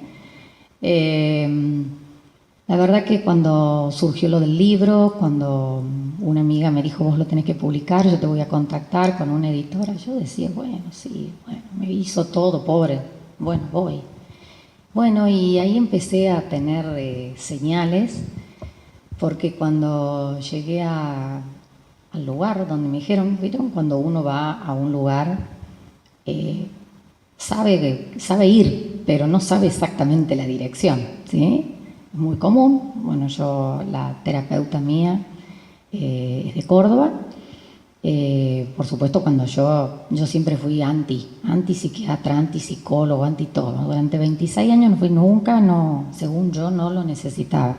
La verdad que cuando surgió lo del libro, cuando una amiga me dijo, vos lo tenés que publicar, yo te voy a contactar con una editora, yo decía, bueno, sí, bueno, me hizo todo, pobre, bueno, voy. Bueno, y ahí empecé a tener señales, porque cuando llegué al lugar donde me dijeron, ¿vieron? Cuando uno va a un lugar, sabe ir, pero no sabe exactamente la dirección, ¿sí? Es muy común. Bueno, la terapeuta mía es de Córdoba. Por supuesto, cuando yo siempre fui anti-psiquiatra, anti-psicólogo, anti-todo. Durante 26 años no fui nunca, según yo no lo necesitaba.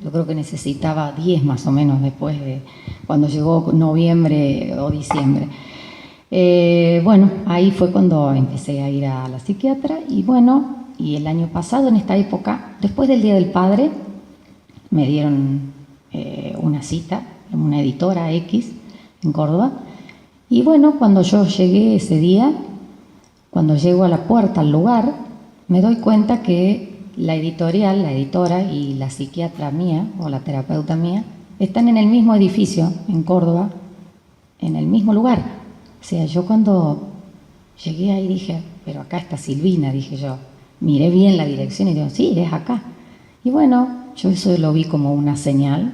Yo creo que necesitaba 10 más o menos después de cuando llegó noviembre o diciembre. Bueno, ahí fue cuando empecé a ir a la psiquiatra y bueno, y el año pasado, en esta época, después del Día del Padre, me dieron una cita, una editora X. en Córdoba. Y bueno, cuando yo llegué ese día, cuando llego a la puerta, al lugar, me doy cuenta que la editorial, la editora y la psiquiatra mía, o la terapeuta mía, están en el mismo edificio, en Córdoba, en el mismo lugar. O sea, yo cuando llegué ahí dije, pero acá está Silvina, dije yo. Miré bien la dirección y digo, sí, es acá. Y bueno, yo eso lo vi como una señal.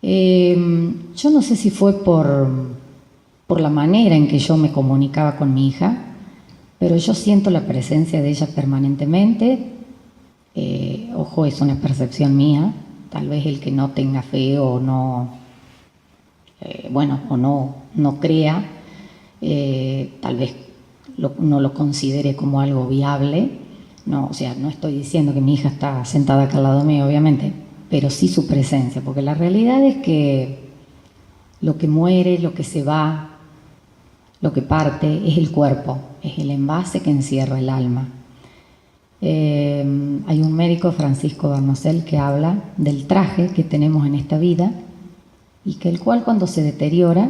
Yo no sé si fue por la manera en que yo me comunicaba con mi hija, pero yo siento la presencia de ella permanentemente. Ojo, es una percepción mía. Tal vez el que no tenga fe o no, o no crea, tal vez no lo considere como algo viable. No, o sea, no estoy diciendo que mi hija está sentada acá al lado mío, obviamente, pero sí su presencia, porque la realidad es que lo que muere, lo que se va, lo que parte es el cuerpo, es el envase que encierra el alma. Hay un médico, Francisco Barnosel, que habla del traje que tenemos en esta vida y que el cual cuando se deteriora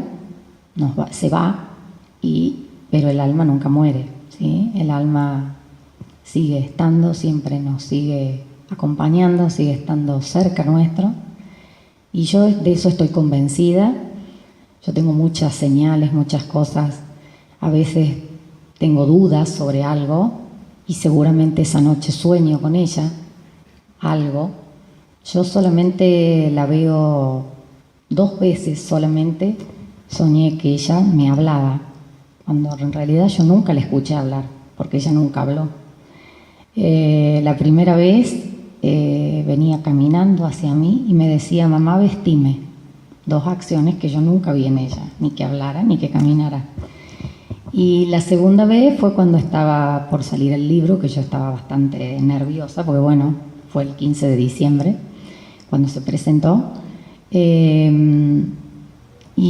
se va, pero el alma nunca muere, ¿sí? El alma sigue estando, siempre nos sigue acompañando, sigue estando cerca nuestro, y yo de eso estoy convencida. Yo tengo muchas señales, muchas cosas, a veces tengo dudas sobre algo y seguramente esa noche sueño con ella algo. Yo solamente la veo 2 veces, solamente soñé que ella me hablaba, cuando en realidad yo nunca la escuché hablar, porque ella nunca habló. La primera vez venía caminando hacia mí y me decía, mamá, vestime. 2 acciones que yo nunca vi en ella, ni que hablara, ni que caminara. Y la segunda vez fue cuando estaba por salir el libro, que yo estaba bastante nerviosa, porque bueno, fue el 15 de diciembre, cuando se presentó. Y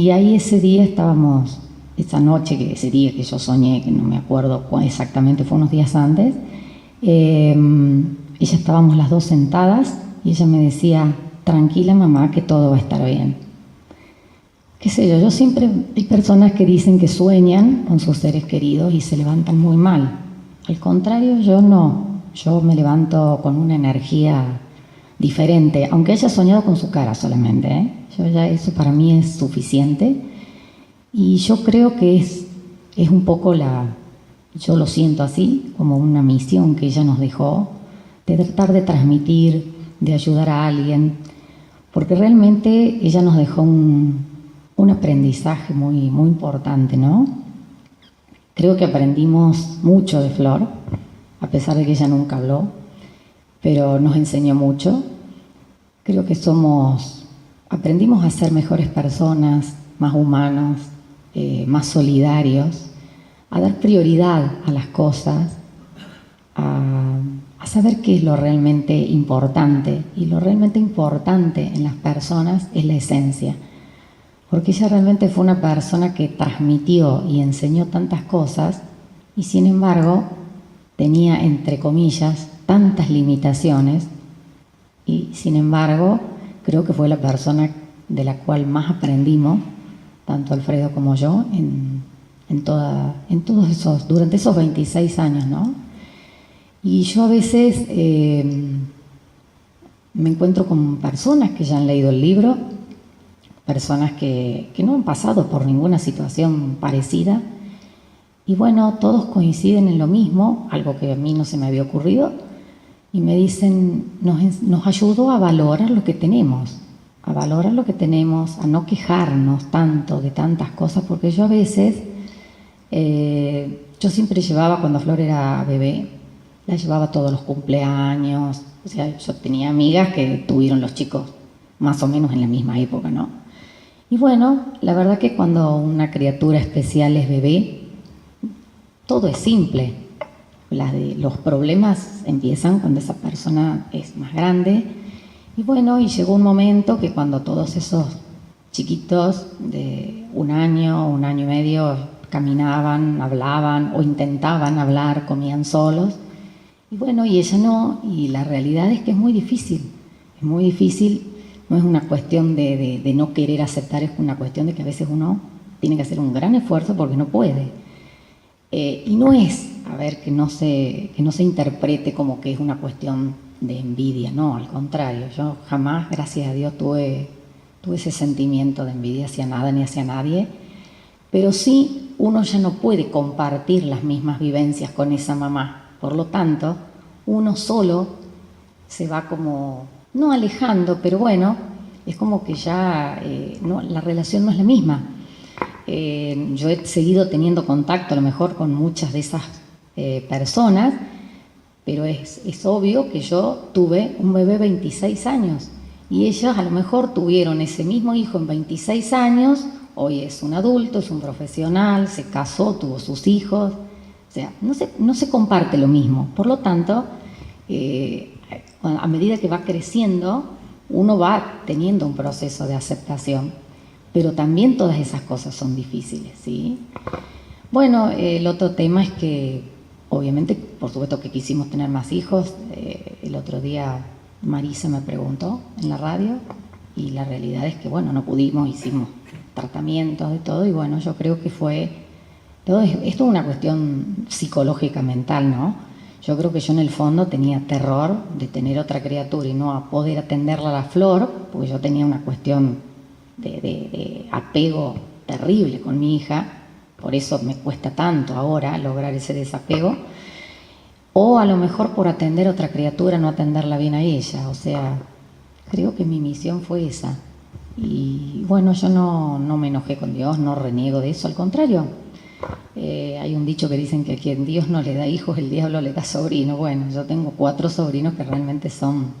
ahí ese día estábamos, ese día que yo soñé, que no me acuerdo exactamente, fue unos días antes, ella estábamos las 2 sentadas y ella me decía, tranquila mamá, que todo va a estar bien. Qué sé yo siempre, hay personas que dicen que sueñan con sus seres queridos y se levantan muy mal. Al contrario, yo no, yo me levanto con una energía diferente, aunque haya soñado con su cara solamente, ¿eh? Yo ya eso para mí es suficiente, y yo creo que es un poco yo lo siento así, como una misión que ella nos dejó, de tratar de transmitir, de ayudar a alguien, porque realmente ella nos dejó un aprendizaje muy, muy importante, ¿no? Creo que aprendimos mucho de Flor, a pesar de que ella nunca habló, pero nos enseñó mucho. Creo que aprendimos a ser mejores personas, más humanos, más solidarios, a dar prioridad a las cosas, a saber qué es lo realmente importante, y lo realmente importante en las personas es la esencia, porque ella realmente fue una persona que transmitió y enseñó tantas cosas, y sin embargo tenía, entre comillas, tantas limitaciones, y sin embargo creo que fue la persona de la cual más aprendimos, tanto Alfredo como yo, durante esos 26 años, ¿no? Y yo a veces me encuentro con personas que ya han leído el libro, personas que no han pasado por ninguna situación parecida, y bueno, todos coinciden en lo mismo, algo que a mí no se me había ocurrido, y me dicen, nos ayudó a valorar lo que tenemos, a no quejarnos tanto de tantas cosas, porque yo a veces, yo siempre llevaba, cuando Flor era bebé, la llevaba a todos los cumpleaños, o sea, yo tenía amigas que tuvieron los chicos más o menos en la misma época, ¿no? Y bueno, la verdad que cuando una criatura especial es bebé, todo es simple. Los problemas empiezan cuando esa persona es más grande. Y bueno, y llegó un momento que cuando todos esos chiquitos de 1 año, 1 año y medio, caminaban, hablaban o intentaban hablar, comían solos. Y bueno, y ella no, y la realidad es que es muy difícil no es una cuestión de no querer aceptar, es una cuestión de que a veces uno tiene que hacer un gran esfuerzo porque no puede. Y no es, a ver, que no se interprete como que es una cuestión de envidia, no, al contrario, yo jamás, gracias a Dios, tuve ese sentimiento de envidia hacia nada ni hacia nadie, pero sí uno ya no puede compartir las mismas vivencias con esa mamá, por lo tanto, uno solo se va como, no alejando, pero bueno, es como que ya no, la relación no es la misma. Yo he seguido teniendo contacto a lo mejor con muchas de esas personas, pero es obvio que yo tuve un bebé 26 años y ellas a lo mejor tuvieron ese mismo hijo en 26 años, hoy es un adulto, es un profesional, se casó, tuvo sus hijos, o sea, no se comparte lo mismo. Por lo tanto, a medida que va creciendo, uno va teniendo un proceso de aceptación, pero también todas esas cosas son difíciles, ¿sí? Bueno, el otro tema es que, obviamente, por supuesto que quisimos tener más hijos. El otro día Marisa me preguntó en la radio y la realidad es que, bueno, no pudimos, hicimos tratamientos de todo y bueno, yo creo que esto es una cuestión psicológica, mental, ¿no? Yo creo que yo en el fondo tenía terror de tener otra criatura y no a poder atenderla a la Flor, porque yo tenía una cuestión de apego terrible con mi hija, por eso me cuesta tanto ahora lograr ese desapego, o a lo mejor por atender a otra criatura, no atenderla bien a ella. O sea, creo que mi misión fue esa. Y bueno, yo no me enojé con Dios, no reniego de eso, al contrario. Hay un dicho que dicen que a quien Dios no le da hijos, el diablo le da sobrinos. Bueno, yo tengo 4 sobrinos que realmente son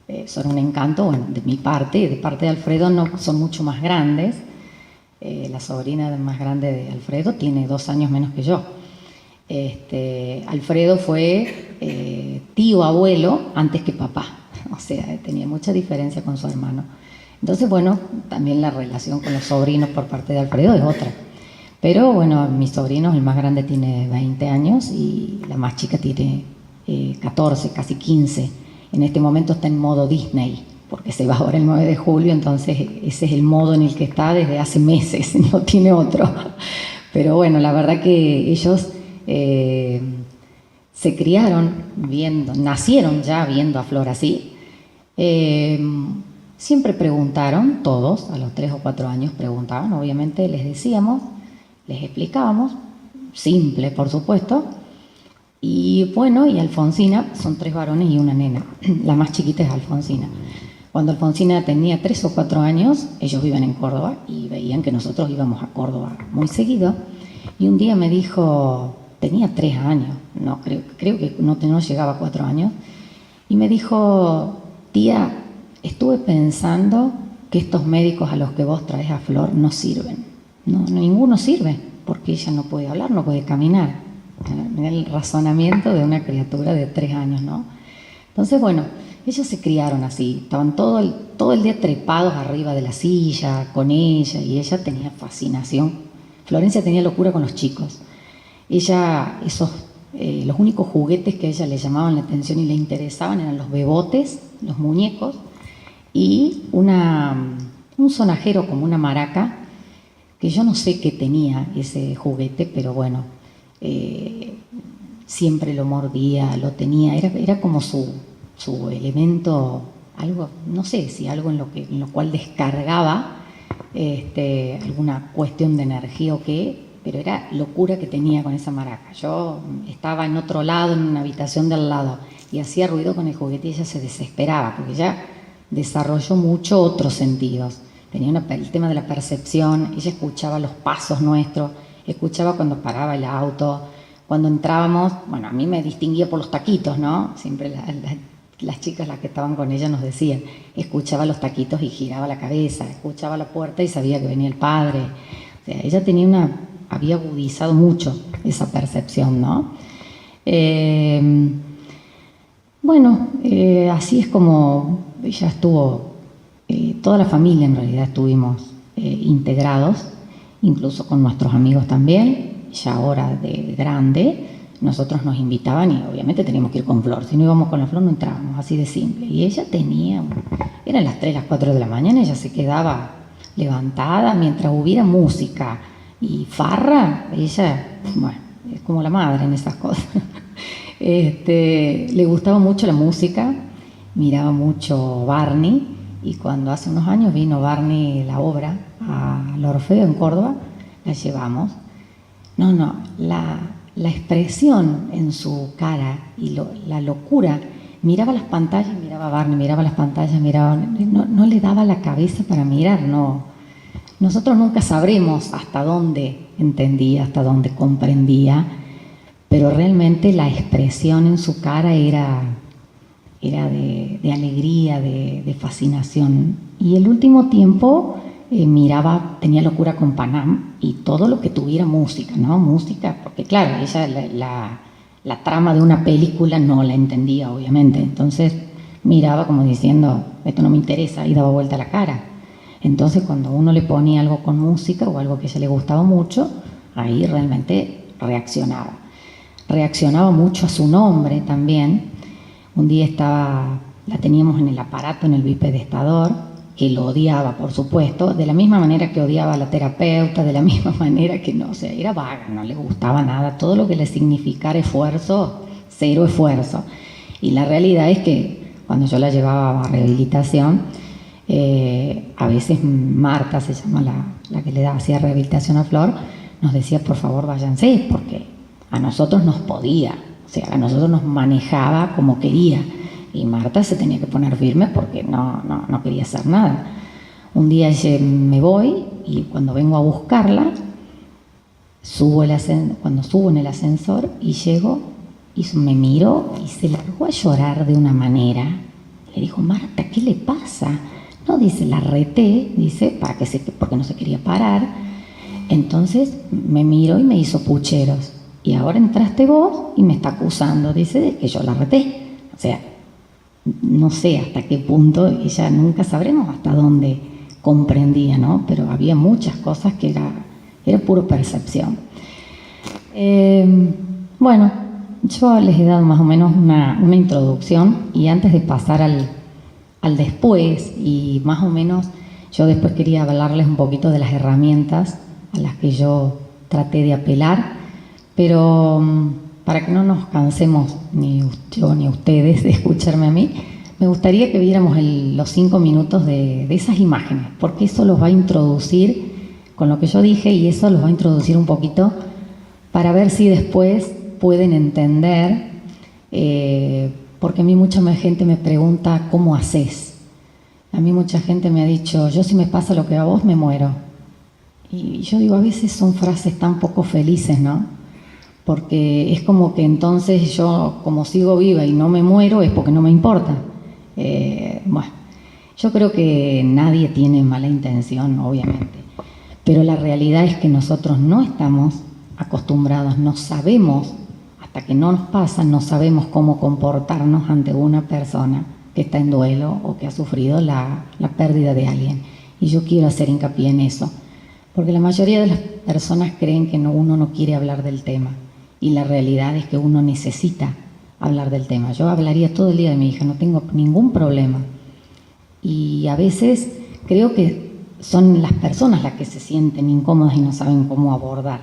un encanto. Bueno, de mi parte, de parte de Alfredo no son mucho más grandes. La sobrina más grande de Alfredo tiene 2 años menos que yo. Alfredo fue tío, abuelo, antes que papá. O sea, tenía mucha diferencia con su hermano. Entonces, bueno, también la relación con los sobrinos por parte de Alfredo es otra. Pero bueno, mis sobrinos, el más grande tiene 20 años y la más chica tiene 14, casi 15. En este momento está en modo Disney, porque se va ahora el 9 de julio, entonces ese es el modo en el que está desde hace meses, no tiene otro. Pero bueno, la verdad que ellos se criaron nacieron ya viendo a Flor así. Siempre preguntaron, todos, a los 3 o 4 años preguntaban, obviamente les decíamos, les explicábamos, simple por supuesto. Y bueno, y Alfonsina, son 3 varones y una nena, la más chiquita es Alfonsina. Cuando Alfonsina tenía 3 o 4 años, ellos viven en Córdoba y veían que nosotros íbamos a Córdoba muy seguido. Y un día me dijo, tenía 3 años, no, creo que no llegaba a 4 años, y me dijo, tía, estuve pensando que estos médicos a los que vos traes a Flor no sirven. No, ninguno sirve, porque ella no puede hablar, no puede caminar. Mira el razonamiento de una criatura de 3 años, ¿no? Entonces, bueno, ellos se criaron así, estaban todo el día trepados arriba de la silla con ella y ella tenía fascinación. Florencia tenía locura con los chicos. Ella, los únicos juguetes que a ella le llamaban la atención y le interesaban eran los bebotes, los muñecos y un sonajero como una maraca, que yo no sé qué tenía ese juguete, pero bueno, siempre lo mordía, lo tenía, era como su elemento, algo, no sé si algo en lo cual descargaba alguna cuestión de energía o qué, pero era locura que tenía con esa maraca. Yo estaba en otro lado, en una habitación del lado, y hacía ruido con el juguete y ella se desesperaba, porque ella desarrolló mucho otros sentidos. Tenía el tema de la percepción, ella escuchaba los pasos nuestros, escuchaba cuando paraba el auto, cuando entrábamos. Bueno, a mí me distinguía por los taquitos, ¿no? Siempre las chicas, las que estaban con ella, nos decían, escuchaba los taquitos y giraba la cabeza, escuchaba la puerta y sabía que venía el padre. O sea, ella había agudizado mucho esa percepción, ¿no? Bueno, así es como ella estuvo, toda la familia en realidad estuvimos integrados, incluso con nuestros amigos también. Ya ahora de grande, nosotros nos invitaban y obviamente teníamos que ir con Flor. Si no íbamos con la Flor no entrábamos, así de simple. Y ella eran las 3, las 4 de la mañana, ella se quedaba levantada mientras hubiera música y farra. Ella, bueno, es como la madre en esas cosas. Le gustaba mucho la música, miraba mucho Barney, y cuando hace unos años vino Barney, la obra, al Orfeo en Córdoba, la llevamos. La expresión en su cara y la locura, miraba las pantallas, miraba a Barney, miraba las pantallas, no le daba la cabeza para mirar, no. Nosotros nunca sabremos hasta dónde entendía, hasta dónde comprendía, pero realmente la expresión en su cara era de alegría, de fascinación. Y el último tiempo tenía locura con Panam y todo lo que tuviera música, ¿no? Música, porque claro, ella la trama de una película no la entendía, obviamente. Entonces miraba como diciendo, esto no me interesa, y daba vuelta la cara. Entonces cuando uno le ponía algo con música o algo que a ella le gustaba mucho, ahí realmente reaccionaba. Reaccionaba mucho a su nombre también. Un día la teníamos en el aparato, en el bipedestador, que lo odiaba, por supuesto, de la misma manera que odiaba a la terapeuta, de la misma manera que no, o sea, era vaga, no le gustaba nada, todo lo que le significara esfuerzo, cero esfuerzo. Y la realidad es que cuando yo la llevaba a rehabilitación, a veces Marta, se llama la que hacía rehabilitación a Flor, nos decía, por favor, váyanse, porque a nosotros nos podía, o sea, a nosotros nos manejaba como quería. Y Marta se tenía que poner firme porque no quería hacer nada. Un día me voy y cuando vengo a buscarla, cuando subo en el ascensor y llego, y me miró y se largó a llorar de una manera. Le dijo, Marta, ¿qué le pasa? No, dice, la reté, dice, porque no se quería parar. Entonces me miró y me hizo pucheros. Y ahora entraste vos y me está acusando, dice, de que yo la reté. O sea, no sé hasta qué punto, ella nunca sabremos hasta dónde comprendía, ¿no? Pero había muchas cosas que era pura percepción. Bueno, yo les he dado más o menos una introducción, y antes de pasar al después, y más o menos yo después quería hablarles un poquito de las herramientas a las que yo traté de apelar, pero para que no nos cansemos, ni yo ni ustedes, de escucharme a mí, me gustaría que viéramos los 5 minutos de esas imágenes, porque eso los va a introducir con lo que yo dije, y eso los va a introducir un poquito para ver si después pueden entender, porque a mí mucha gente me pregunta, ¿cómo haces? A mí mucha gente me ha dicho, yo si me pasa lo que a vos, me muero. Y yo digo, a veces son frases tan poco felices, ¿no? Porque es como que entonces yo, como sigo viva y no me muero, es porque no me importa. Bueno, yo creo que nadie tiene mala intención, obviamente, pero la realidad es que nosotros no estamos acostumbrados, no sabemos, hasta que no nos pasa, no sabemos cómo comportarnos ante una persona que está en duelo o que ha sufrido la pérdida de alguien. Y yo quiero hacer hincapié en eso, porque la mayoría de las personas creen que uno no quiere hablar del tema. Y la realidad es que uno necesita hablar del tema. Yo hablaría todo el día de mi hija, no tengo ningún problema. Y a veces creo que son las personas las que se sienten incómodas y no saben cómo abordar,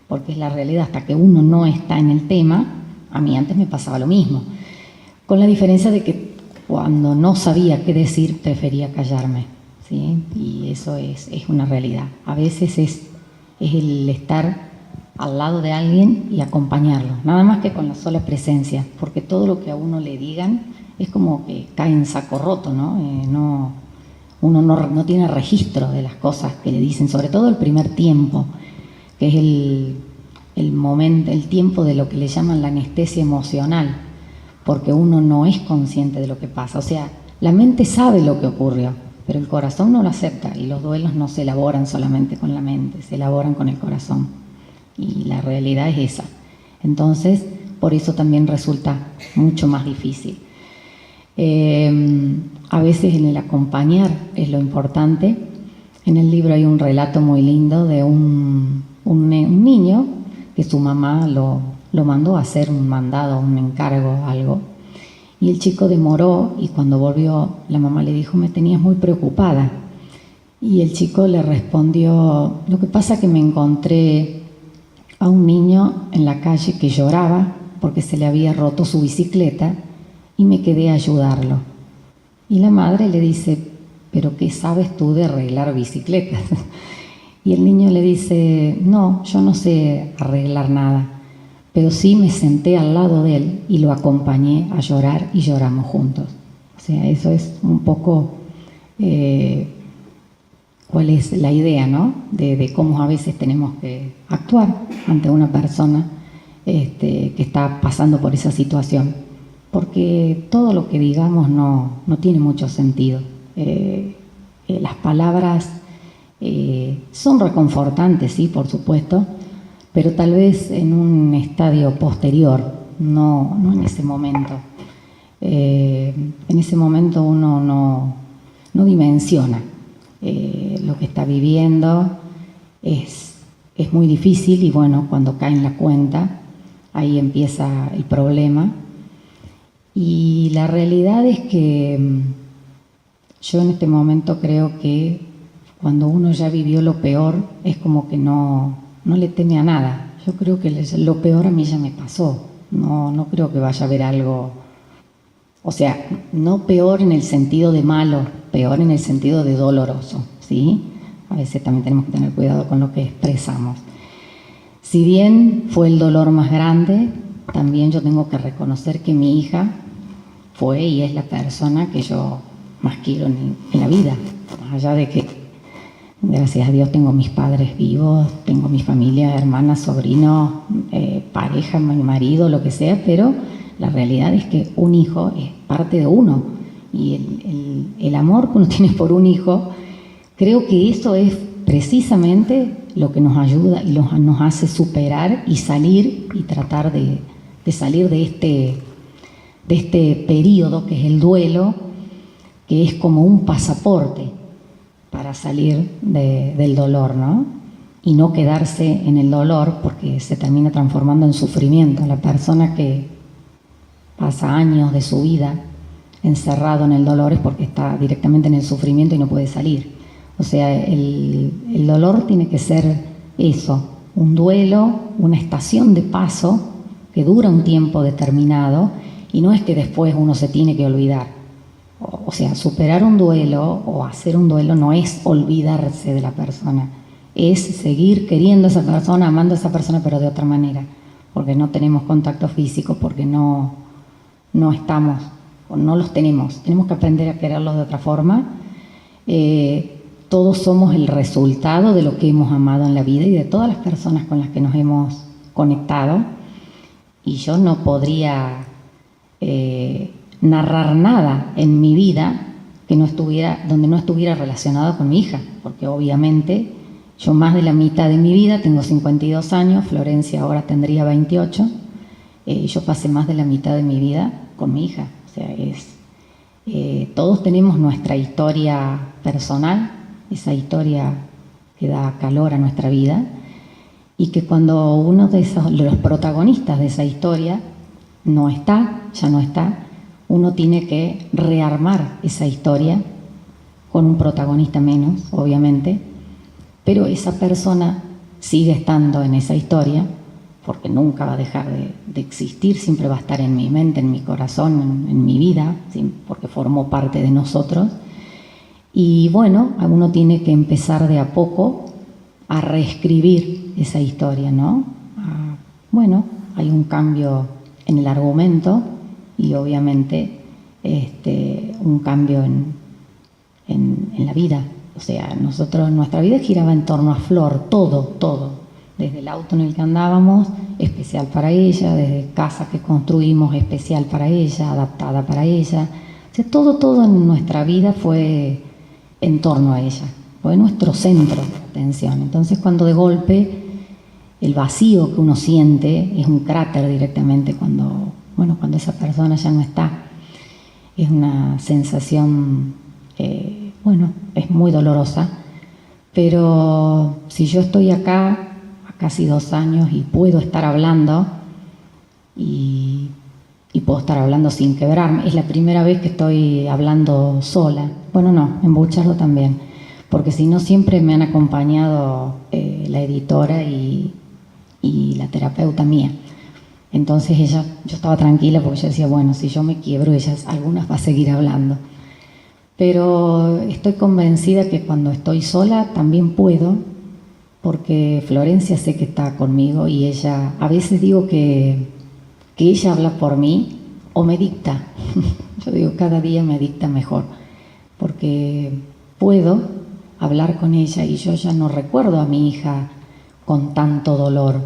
porque es la realidad, hasta que uno no está en el tema. A mí antes me pasaba lo mismo, con la diferencia de que cuando no sabía qué decir, prefería callarme, ¿sí? Y eso es una realidad. A veces es el estar al lado de alguien y acompañarlo, nada más que con la sola presencia, porque todo lo que a uno le digan es como que cae en saco roto, ¿no? Uno no tiene registro de las cosas que le dicen, sobre todo el primer tiempo, que es el momento, el tiempo de lo que le llaman la anestesia emocional, porque uno no es consciente de lo que pasa. O sea, la mente sabe lo que ocurrió, pero el corazón no lo acepta, y los duelos no se elaboran solamente con la mente, se elaboran con el corazón. Y la realidad es esa. Entonces, por eso también resulta mucho más difícil. A veces en el acompañar es lo importante. En el libro hay un relato muy lindo de un niño que su mamá lo lo mandó a hacer un mandado, un encargo, algo. Y el chico demoró y cuando volvió la mamá le dijo, me tenías muy preocupada. Y el chico le respondió, lo que pasa es que me encontré a un niño en la calle que lloraba porque se le había roto su bicicleta y me quedé a ayudarlo. Y la madre le dice, ¿pero qué sabes tú de arreglar bicicletas? Y el niño le dice, no, yo no sé arreglar nada, pero sí me senté al lado de él y lo acompañé a llorar y lloramos juntos. O sea, eso es un poco cuál es la idea, ¿no? De cómo a veces tenemos que actuar ante una persona que está pasando por esa situación. Porque todo lo que digamos no tiene mucho sentido. Las palabras son reconfortantes, sí, por supuesto, pero tal vez en un estadio posterior, no en ese momento. En ese momento uno no dimensiona lo que está viviendo, es muy difícil y bueno, cuando cae en la cuenta, ahí empieza el problema. Y la realidad es que yo en este momento creo que cuando uno ya vivió lo peor, es como que no le teme a nada. Yo creo que lo peor a mí ya me pasó. No creo que vaya a haber algo, o sea, no peor en el sentido de malo, peor en el sentido de doloroso, ¿sí? A veces también tenemos que tener cuidado con lo que expresamos. Si bien fue el dolor más grande, también yo tengo que reconocer que mi hija fue y es la persona que yo más quiero en la vida, más allá de que, gracias a Dios, tengo mis padres vivos, tengo mi familia, hermanas, sobrinos, pareja, mi marido, lo que sea, pero la realidad es que un hijo es parte de uno y el amor que uno tiene por un hijo, creo que eso es precisamente lo que nos ayuda y nos hace superar y salir y tratar de salir de este periodo que es el duelo, que es como un pasaporte para salir del dolor, ¿no? Y no quedarse en el dolor porque se termina transformando en sufrimiento. La persona que pasa años de su vida encerrado en el dolor es porque está directamente en el sufrimiento y no puede salir. O sea, el dolor tiene que ser eso, un duelo, una estación de paso que dura un tiempo determinado y no es que después uno se tiene que olvidar. O sea, superar un duelo o hacer un duelo no es olvidarse de la persona, es seguir queriendo a esa persona, amando a esa persona, pero de otra manera, porque no tenemos contacto físico, porque no estamos, o no los tenemos que aprender a quererlos de otra forma. Todos somos el resultado de lo que hemos amado en la vida y de todas las personas con las que nos hemos conectado, y yo no podría narrar nada en mi vida donde no estuviera relacionado con mi hija, porque obviamente yo más de la mitad de mi vida, tengo 52 años, Florencia ahora tendría 28, yo pasé más de la mitad de mi vida con mi hija. O sea, todos tenemos nuestra historia personal, esa historia que da calor a nuestra vida, y que cuando uno de los protagonistas de esa historia ya no está, uno tiene que rearmar esa historia con un protagonista menos, obviamente, pero esa persona sigue estando en esa historia porque nunca va a dejar de existir, siempre va a estar en mi mente, en mi corazón, en mi vida, ¿sí? Porque formó parte de nosotros. Y bueno, uno tiene que empezar de a poco a reescribir esa historia, ¿no? Bueno, hay un cambio en el argumento y obviamente un cambio en la vida. O sea, nuestra vida giraba en torno a Flor, todo. Desde el auto en el que andábamos, especial para ella, desde casa que construimos, especial para ella, adaptada para ella. O sea, todo en nuestra vida fue en torno a ella, fue nuestro centro de atención. Entonces, cuando de golpe el vacío que uno siente es un cráter directamente cuando esa persona ya no está. Es una sensación, es muy dolorosa, pero si yo estoy acá casi 2 años y puedo estar hablando, y puedo estar hablando sin quebrarme. Es la primera vez que estoy hablando sola. Bueno, no, en Buchardo también, porque si no siempre me han acompañado la editora y la terapeuta mía. Entonces yo estaba tranquila porque yo decía, bueno, si yo me quiebro, algunas va a seguir hablando. Pero estoy convencida que cuando estoy sola también puedo, porque Florencia sé que está conmigo y ella, a veces digo que ella habla por mí o me dicta. Yo digo, cada día me dicta mejor, porque puedo hablar con ella y yo ya no recuerdo a mi hija con tanto dolor.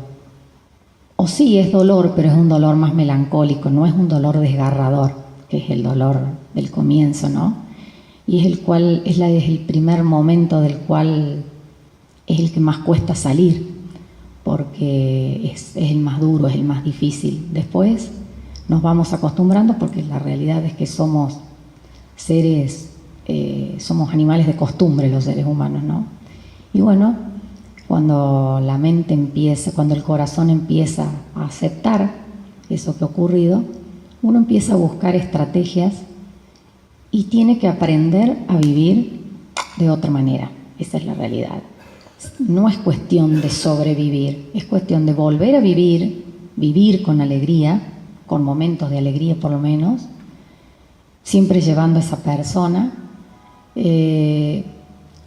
O sí, es dolor, pero es un dolor más melancólico, no es un dolor desgarrador, que es el dolor del comienzo, ¿no? Y es el primer momento del cual es el que más cuesta salir, porque es el más duro, es el más difícil. Después nos vamos acostumbrando porque la realidad es que somos somos animales de costumbre los seres humanos, ¿no? Y bueno, cuando la mente empieza, cuando el corazón empieza a aceptar eso que ha ocurrido, uno empieza a buscar estrategias y tiene que aprender a vivir de otra manera. Esa es la realidad. No es cuestión de sobrevivir, es cuestión de volver a vivir con alegría, con momentos de alegría por lo menos, siempre llevando a esa persona y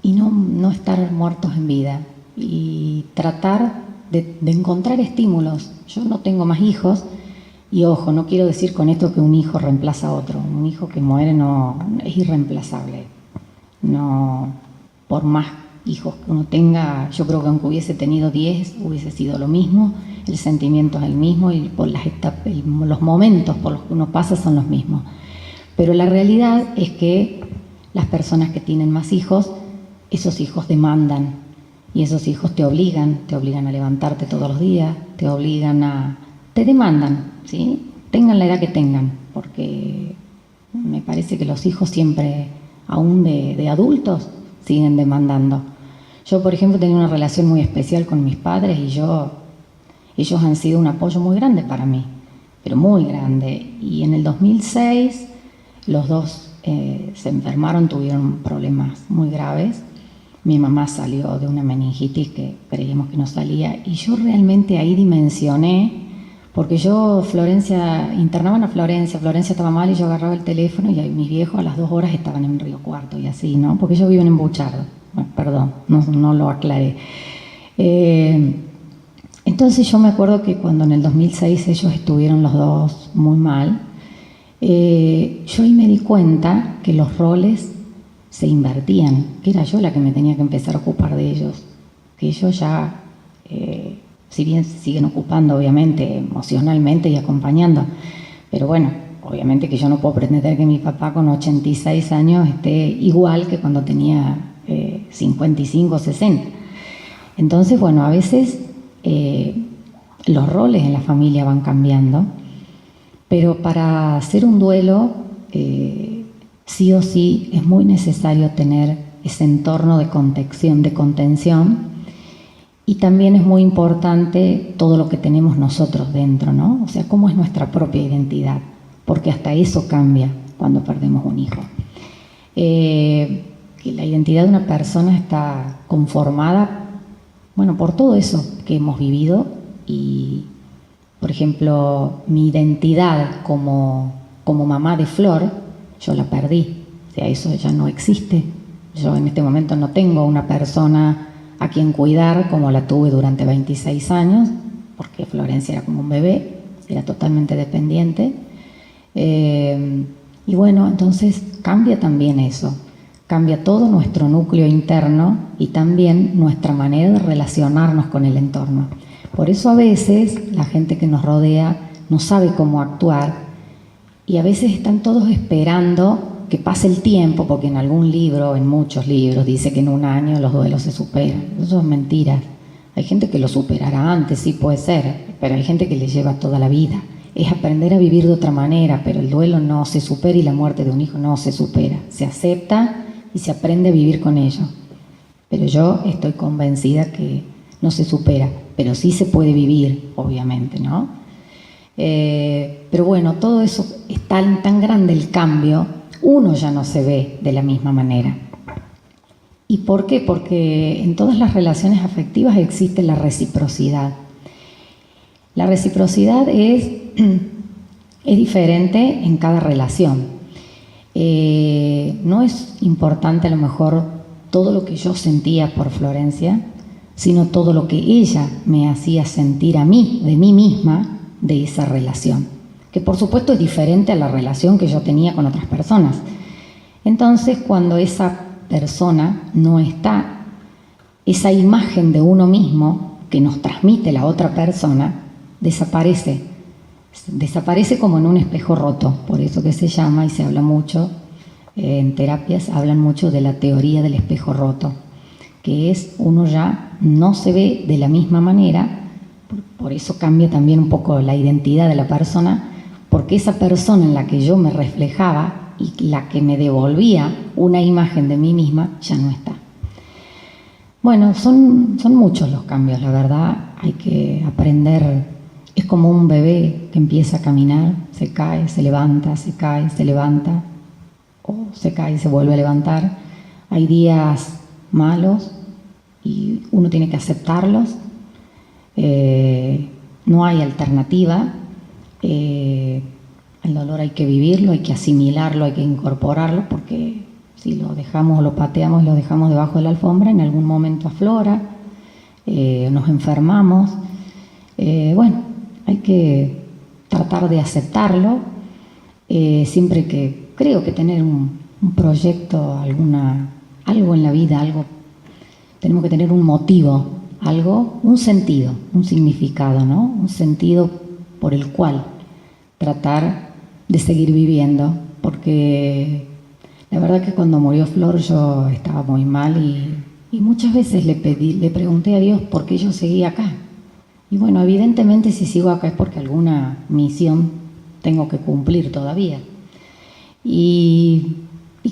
no estar muertos en vida y tratar de encontrar estímulos. Yo no tengo más hijos y ojo, no quiero decir con esto que un hijo reemplaza a otro. Un hijo que muere no es irreemplazable. No, por más hijos que uno tenga, yo creo que aunque hubiese tenido 10, hubiese sido lo mismo, el sentimiento es el mismo y por los momentos por los que uno pasa son los mismos. Pero la realidad es que las personas que tienen más hijos, esos hijos demandan y esos hijos te obligan a levantarte todos los días, te demandan, ¿sí? Tengan la edad que tengan, porque me parece que los hijos siempre, aún de adultos, siguen demandando. Yo, por ejemplo, tenía una relación muy especial con mis padres y ellos han sido un apoyo muy grande para mí, pero muy grande. Y en el 2006 los dos se enfermaron, tuvieron problemas muy graves. Mi mamá salió de una meningitis que creíamos que no salía y yo realmente ahí dimensioné, porque internaban a Florencia estaba mal y yo agarraba el teléfono y mis viejos a las 2 horas estaban en Río Cuarto y así, ¿no? Porque ellos viven en Buchardo. Bueno, perdón, no lo aclaré. Entonces yo me acuerdo que cuando en el 2006 ellos estuvieron los dos muy mal, yo ahí me di cuenta que los roles se invertían, que era yo la que me tenía que empezar a ocupar de ellos, que ellos ya, si bien se siguen ocupando obviamente emocionalmente y acompañando, pero bueno, obviamente que yo no puedo pretender que mi papá con 86 años esté igual que cuando tenía 55 o 60. Entonces, bueno, a veces los roles en la familia van cambiando, pero para hacer un duelo sí o sí es muy necesario tener ese entorno de contención y también es muy importante todo lo que tenemos nosotros dentro, ¿no? O sea, cómo es nuestra propia identidad, porque hasta eso cambia cuando perdemos un hijo. Que la identidad de una persona está conformada, bueno, por todo eso que hemos vivido y, por ejemplo, mi identidad como mamá de Flor, yo la perdí, o sea, eso ya no existe. Yo en este momento no tengo una persona a quien cuidar como la tuve durante 26 años, porque Florencia era como un bebé, era totalmente dependiente. Y bueno, entonces cambia también eso, cambia todo nuestro núcleo interno y también nuestra manera de relacionarnos con el entorno. Por eso a veces la gente que nos rodea no sabe cómo actuar y a veces están todos esperando que pase el tiempo, porque en algún libro, en muchos libros, dice que en 1 año los duelos se superan. Eso es mentira. Hay gente que lo superará antes, sí puede ser, pero hay gente que le lleva toda la vida. Es aprender a vivir de otra manera, pero el duelo no se supera y la muerte de un hijo no se supera. Se acepta y se aprende a vivir con ello. Pero yo estoy convencida que no se supera, pero sí se puede vivir, obviamente, ¿no? Pero bueno, todo eso es tan grande el cambio, uno ya no se ve de la misma manera. ¿Y por qué? Porque en todas las relaciones afectivas existe la reciprocidad. La reciprocidad es diferente en cada relación. No es importante a lo mejor todo lo que yo sentía por Florencia, sino todo lo que ella me hacía sentir a mí, de mí misma, de esa relación, que por supuesto es diferente a la relación que yo tenía con otras personas. Entonces, cuando esa persona no está, esa imagen de uno mismo que nos transmite la otra persona, desaparece como en un espejo roto, por eso que se llama y se habla mucho, en terapias hablan mucho de la teoría del espejo roto, que es uno ya no se ve de la misma manera, por eso cambia también un poco la identidad de la persona, porque esa persona en la que yo me reflejaba y la que me devolvía una imagen de mí misma ya no está. Bueno, son muchos los cambios, la verdad, hay que aprender. Es como un bebé que empieza a caminar, se cae, se levanta, se cae, se levanta, o se cae y se vuelve a levantar. Hay días malos y uno tiene que aceptarlos. No hay alternativa. El dolor hay que vivirlo, hay que asimilarlo, hay que incorporarlo, porque si lo dejamos o lo pateamos y lo dejamos debajo de la alfombra, en algún momento aflora, nos enfermamos. Bueno, hay que tratar de aceptarlo, siempre que creo que tener un proyecto, algo en la vida, tenemos que tener un motivo, un sentido, un significado, ¿no? Un sentido por el cual tratar de seguir viviendo, porque la verdad que cuando murió Flor yo estaba muy mal y muchas veces le pregunté a Dios por qué yo seguía acá. Y bueno, evidentemente si sigo acá es porque alguna misión tengo que cumplir todavía. Y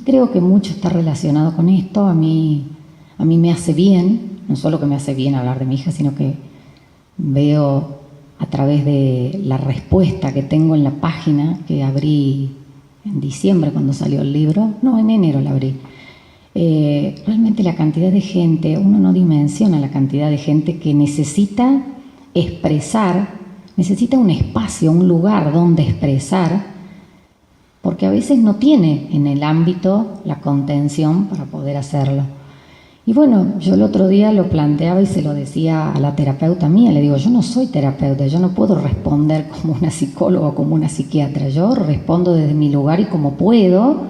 creo que mucho está relacionado con esto. A mí me hace bien, no solo que me hace bien hablar de mi hija, sino que veo a través de la respuesta que tengo en la página que abrí en diciembre cuando salió el libro, no, en enero la abrí. Realmente la cantidad de gente, uno no dimensiona la cantidad de gente que necesita expresar, necesita un espacio, un lugar donde expresar, porque a veces no tiene en el ámbito la contención para poder hacerlo. Y bueno, yo el otro día lo planteaba y se lo decía a la terapeuta mía, le digo, yo no soy terapeuta, yo no puedo responder como una psicóloga o como una psiquiatra, yo respondo desde mi lugar y como puedo,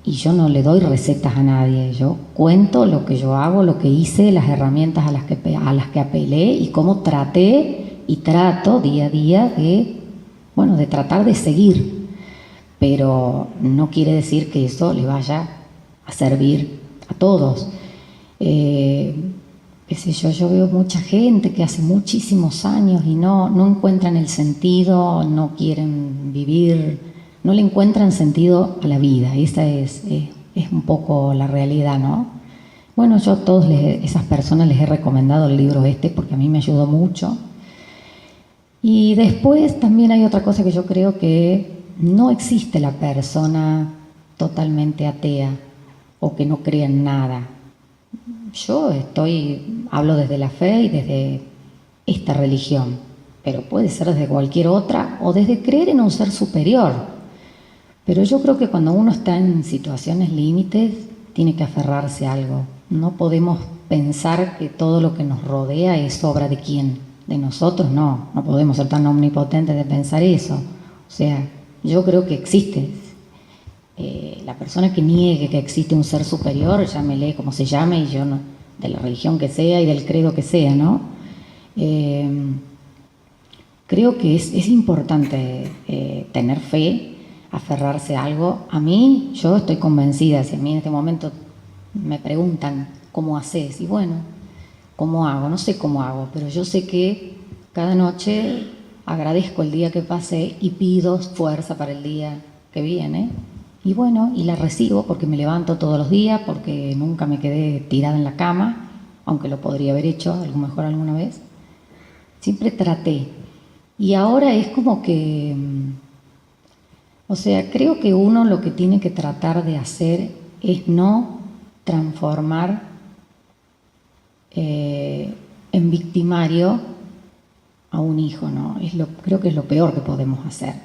y yo no le doy recetas a nadie, yo cuento lo que yo hago, lo que hice, las herramientas a las que apelé y cómo traté y trato día a día de tratar de seguir, pero no quiere decir que eso le vaya a servir a todos. Qué sé yo veo mucha gente que hace muchísimos años y no encuentran el sentido, no quieren vivir, no le encuentran sentido a la vida. Esa es un poco la realidad, ¿no? Bueno, yo a todas esas personas les he recomendado el libro porque a mí me ayudó mucho. Y después también hay otra cosa que yo creo que no existe la persona totalmente atea o que no cree en nada. Yo hablo desde la fe y desde esta religión, pero puede ser desde cualquier otra o desde creer en un ser superior. Pero yo creo que cuando uno está en situaciones límites, tiene que aferrarse a algo. No podemos pensar que todo lo que nos rodea es obra de quién, de nosotros, no podemos ser tan omnipotentes de pensar eso. O sea, yo creo que existe. La persona que niegue que existe un ser superior, llámele como se llame, y yo no, de la religión que sea y del credo que sea, ¿no? Creo que es importante tener fe, aferrarse a algo. A mí, yo estoy convencida, si a mí en este momento me preguntan cómo haces, y bueno, ¿cómo hago? No sé cómo hago, pero yo sé que cada noche agradezco el día que pasé y pido fuerza para el día que viene. Y bueno, y la recibo porque me levanto todos los días, porque nunca me quedé tirada en la cama, aunque lo podría haber hecho a lo mejor alguna vez. Siempre traté Y ahora es como que, o sea, creo que uno lo que tiene que tratar de hacer es no transformar en victimario a un hijo, ¿no? Creo que es lo peor que podemos hacer.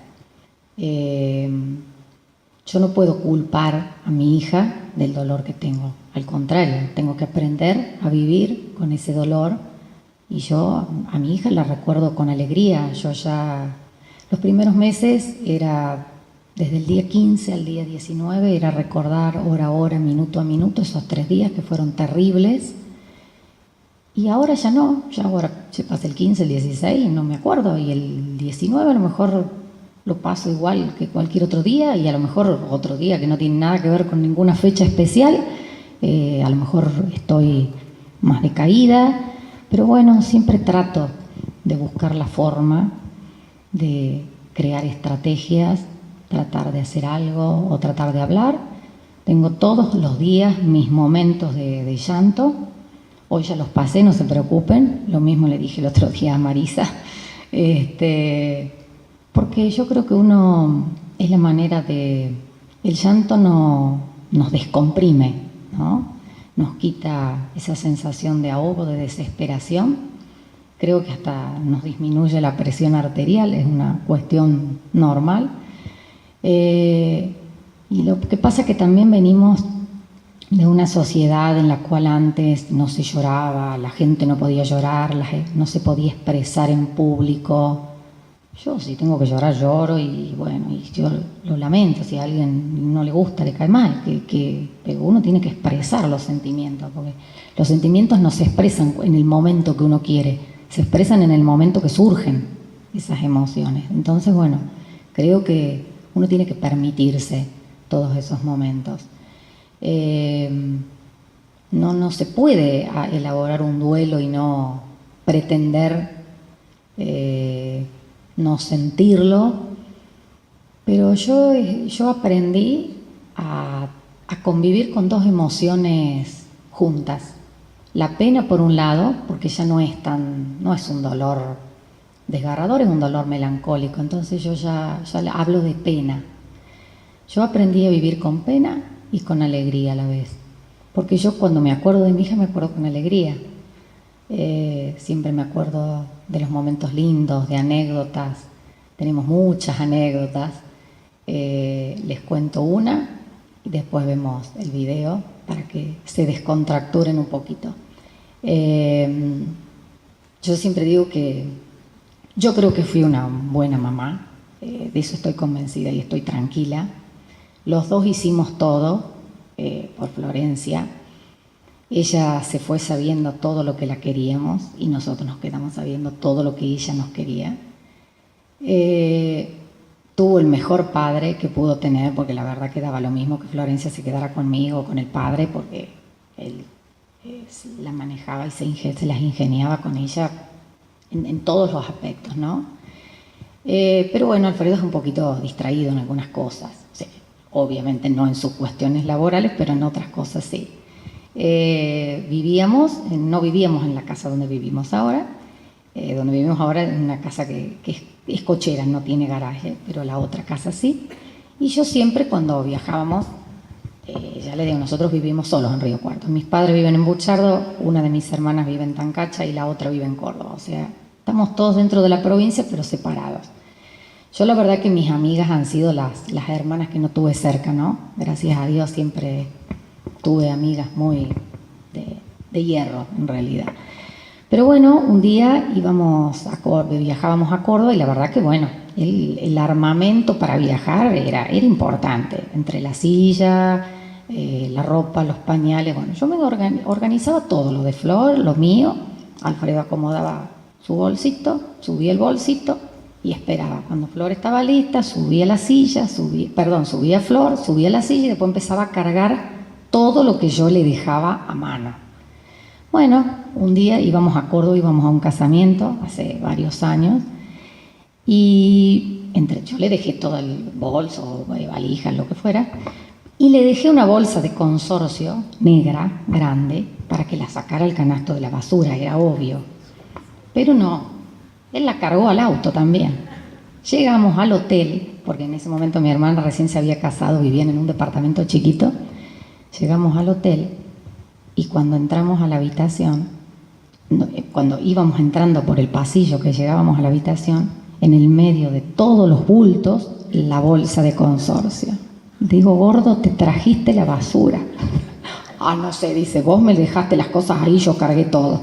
Yo no puedo culpar a mi hija del dolor que tengo. Al contrario, tengo que aprender a vivir con ese dolor. Y yo a mi hija la recuerdo con alegría. Yo ya, los primeros meses era, desde el día 15 al día 19, era recordar hora a hora, minuto a minuto, esos 3 días que fueron terribles. Y ahora ya no, ya ahora se pasa el 15, el 16, no me acuerdo. Y el 19 a lo mejor lo paso igual que cualquier otro día, y a lo mejor otro día que no tiene nada que ver con ninguna fecha especial, a lo mejor estoy más decaída, pero bueno, siempre trato de buscar la forma de crear estrategias, tratar de hacer algo o tratar de hablar. Tengo todos los días mis momentos de llanto. Hoy ya los pasé, no se preocupen. Lo mismo le dije el otro día a Marisa. Porque yo creo que uno es la manera de... El llanto nos descomprime, ¿no? Nos quita esa sensación de ahogo, de desesperación. Creo que hasta nos disminuye la presión arterial, es una cuestión normal. Y lo que pasa es que también venimos de una sociedad en la cual antes no se lloraba, la gente no podía llorar, no se podía expresar en público. Yo si tengo que llorar, lloro, y bueno, y yo lo lamento, si a alguien no le gusta, le cae mal, pero uno tiene que expresar los sentimientos, porque los sentimientos no se expresan en el momento que uno quiere, se expresan en el momento que surgen esas emociones. Entonces, bueno, creo que uno tiene que permitirse todos esos momentos. No se puede elaborar un duelo y no pretender no sentirlo, pero yo aprendí a convivir con 2 emociones juntas. La pena por un lado, porque ya no es un dolor desgarrador, es un dolor melancólico, entonces yo ya hablo de pena. Yo aprendí a vivir con pena y con alegría a la vez, porque yo cuando me acuerdo de mi hija me acuerdo con alegría. Siempre me acuerdo de los momentos lindos, de anécdotas. Tenemos muchas anécdotas. Les cuento una y después vemos el video para que se descontracturen un poquito. Yo siempre digo que yo creo que fui una buena mamá, de eso estoy convencida y estoy tranquila. Los 2 hicimos todo por Florencia. Ella se fue sabiendo todo lo que la queríamos y nosotros nos quedamos sabiendo todo lo que ella nos quería. Tuvo el mejor padre que pudo tener, porque la verdad que daba lo mismo que Florencia se quedara conmigo o con el padre, porque él la manejaba y se las ingeniaba con ella en todos los aspectos, ¿no? Pero bueno, Alfredo es un poquito distraído en algunas cosas, sí, obviamente no en sus cuestiones laborales, pero en otras cosas sí. No vivíamos en la casa donde vivimos ahora, es una casa que es cochera, no tiene garaje, pero la otra casa sí. Y yo siempre cuando viajábamos, ya les digo, nosotros vivimos solos en Río Cuarto. Mis padres viven en Buchardo, una de mis hermanas vive en Tancacha y la otra vive en Córdoba. O sea, estamos todos dentro de la provincia, pero separados. Yo la verdad que mis amigas han sido las hermanas que no tuve cerca, ¿no? Gracias a Dios siempre tuve amigas muy de hierro, en realidad. Pero bueno, un día viajábamos a Córdoba y la verdad que bueno, el armamento para viajar era importante. Entre la silla, la ropa, los pañales, bueno, yo me organizaba todo, lo de Flor, lo mío. Alfredo acomodaba su bolsito, subía el bolsito y esperaba. Cuando Flor estaba lista, subía la silla, subía Flor, subía la silla y después empezaba a cargar todo lo que yo le dejaba a mano. Bueno, un día íbamos a Córdoba, íbamos a un casamiento hace varios años y yo le dejé todo el bolso, valijas, lo que fuera, y le dejé una bolsa de consorcio negra, grande, para que la sacara al canasto de la basura, era obvio. Pero no, Él la cargó al auto también. Llegamos al hotel, porque en ese momento mi hermana recién se había casado, vivían en un departamento chiquito. Llegamos al hotel y cuando entramos a la habitación, cuando íbamos entrando por el pasillo que llegábamos a la habitación, en el medio de todos los bultos, la bolsa de consorcio. Digo, gordo, te trajiste la basura. Ah, no sé, dice, vos me dejaste las cosas ahí, yo cargué todo.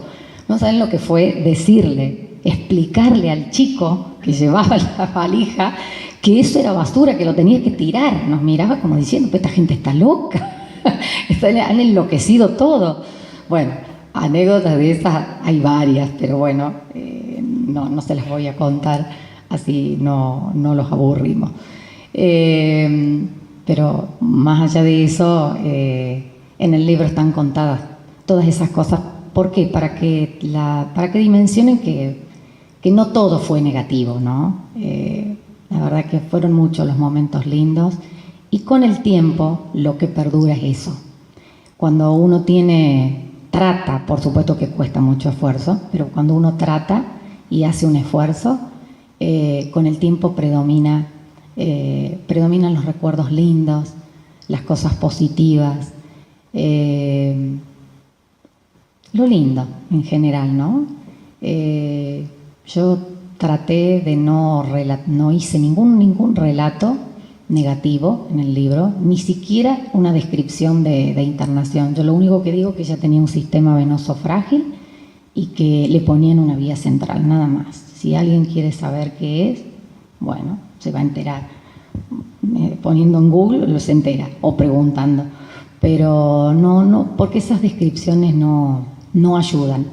No saben lo que fue decirle, explicarle al chico que llevaba la valija que eso era basura, que lo tenía que tirar. Nos miraba como diciendo, pues esta gente está loca, han enloquecido todo. Bueno, anécdotas de esas hay varias, pero bueno, no se las voy a contar, así no los aburrimos. Pero más allá de eso, en el libro están contadas todas esas cosas. ¿Por qué? Para que dimensionen que no todo fue negativo, ¿no? La verdad que fueron muchos los momentos lindos y con el tiempo lo que perdura es eso. Cuando uno trata, por supuesto que cuesta mucho esfuerzo, pero cuando uno trata y hace un esfuerzo, con el tiempo predominan los recuerdos lindos, las cosas positivas, lo lindo en general, ¿no? Yo traté de no hice ningún relato negativo en el libro, ni siquiera una descripción de internación. Yo lo único que digo es que ella tenía un sistema venoso frágil y que le ponían una vía central, nada más. Si alguien quiere saber qué es, bueno, se va a enterar. Poniendo en Google se entera o preguntando. Pero no, porque esas descripciones no ayudan.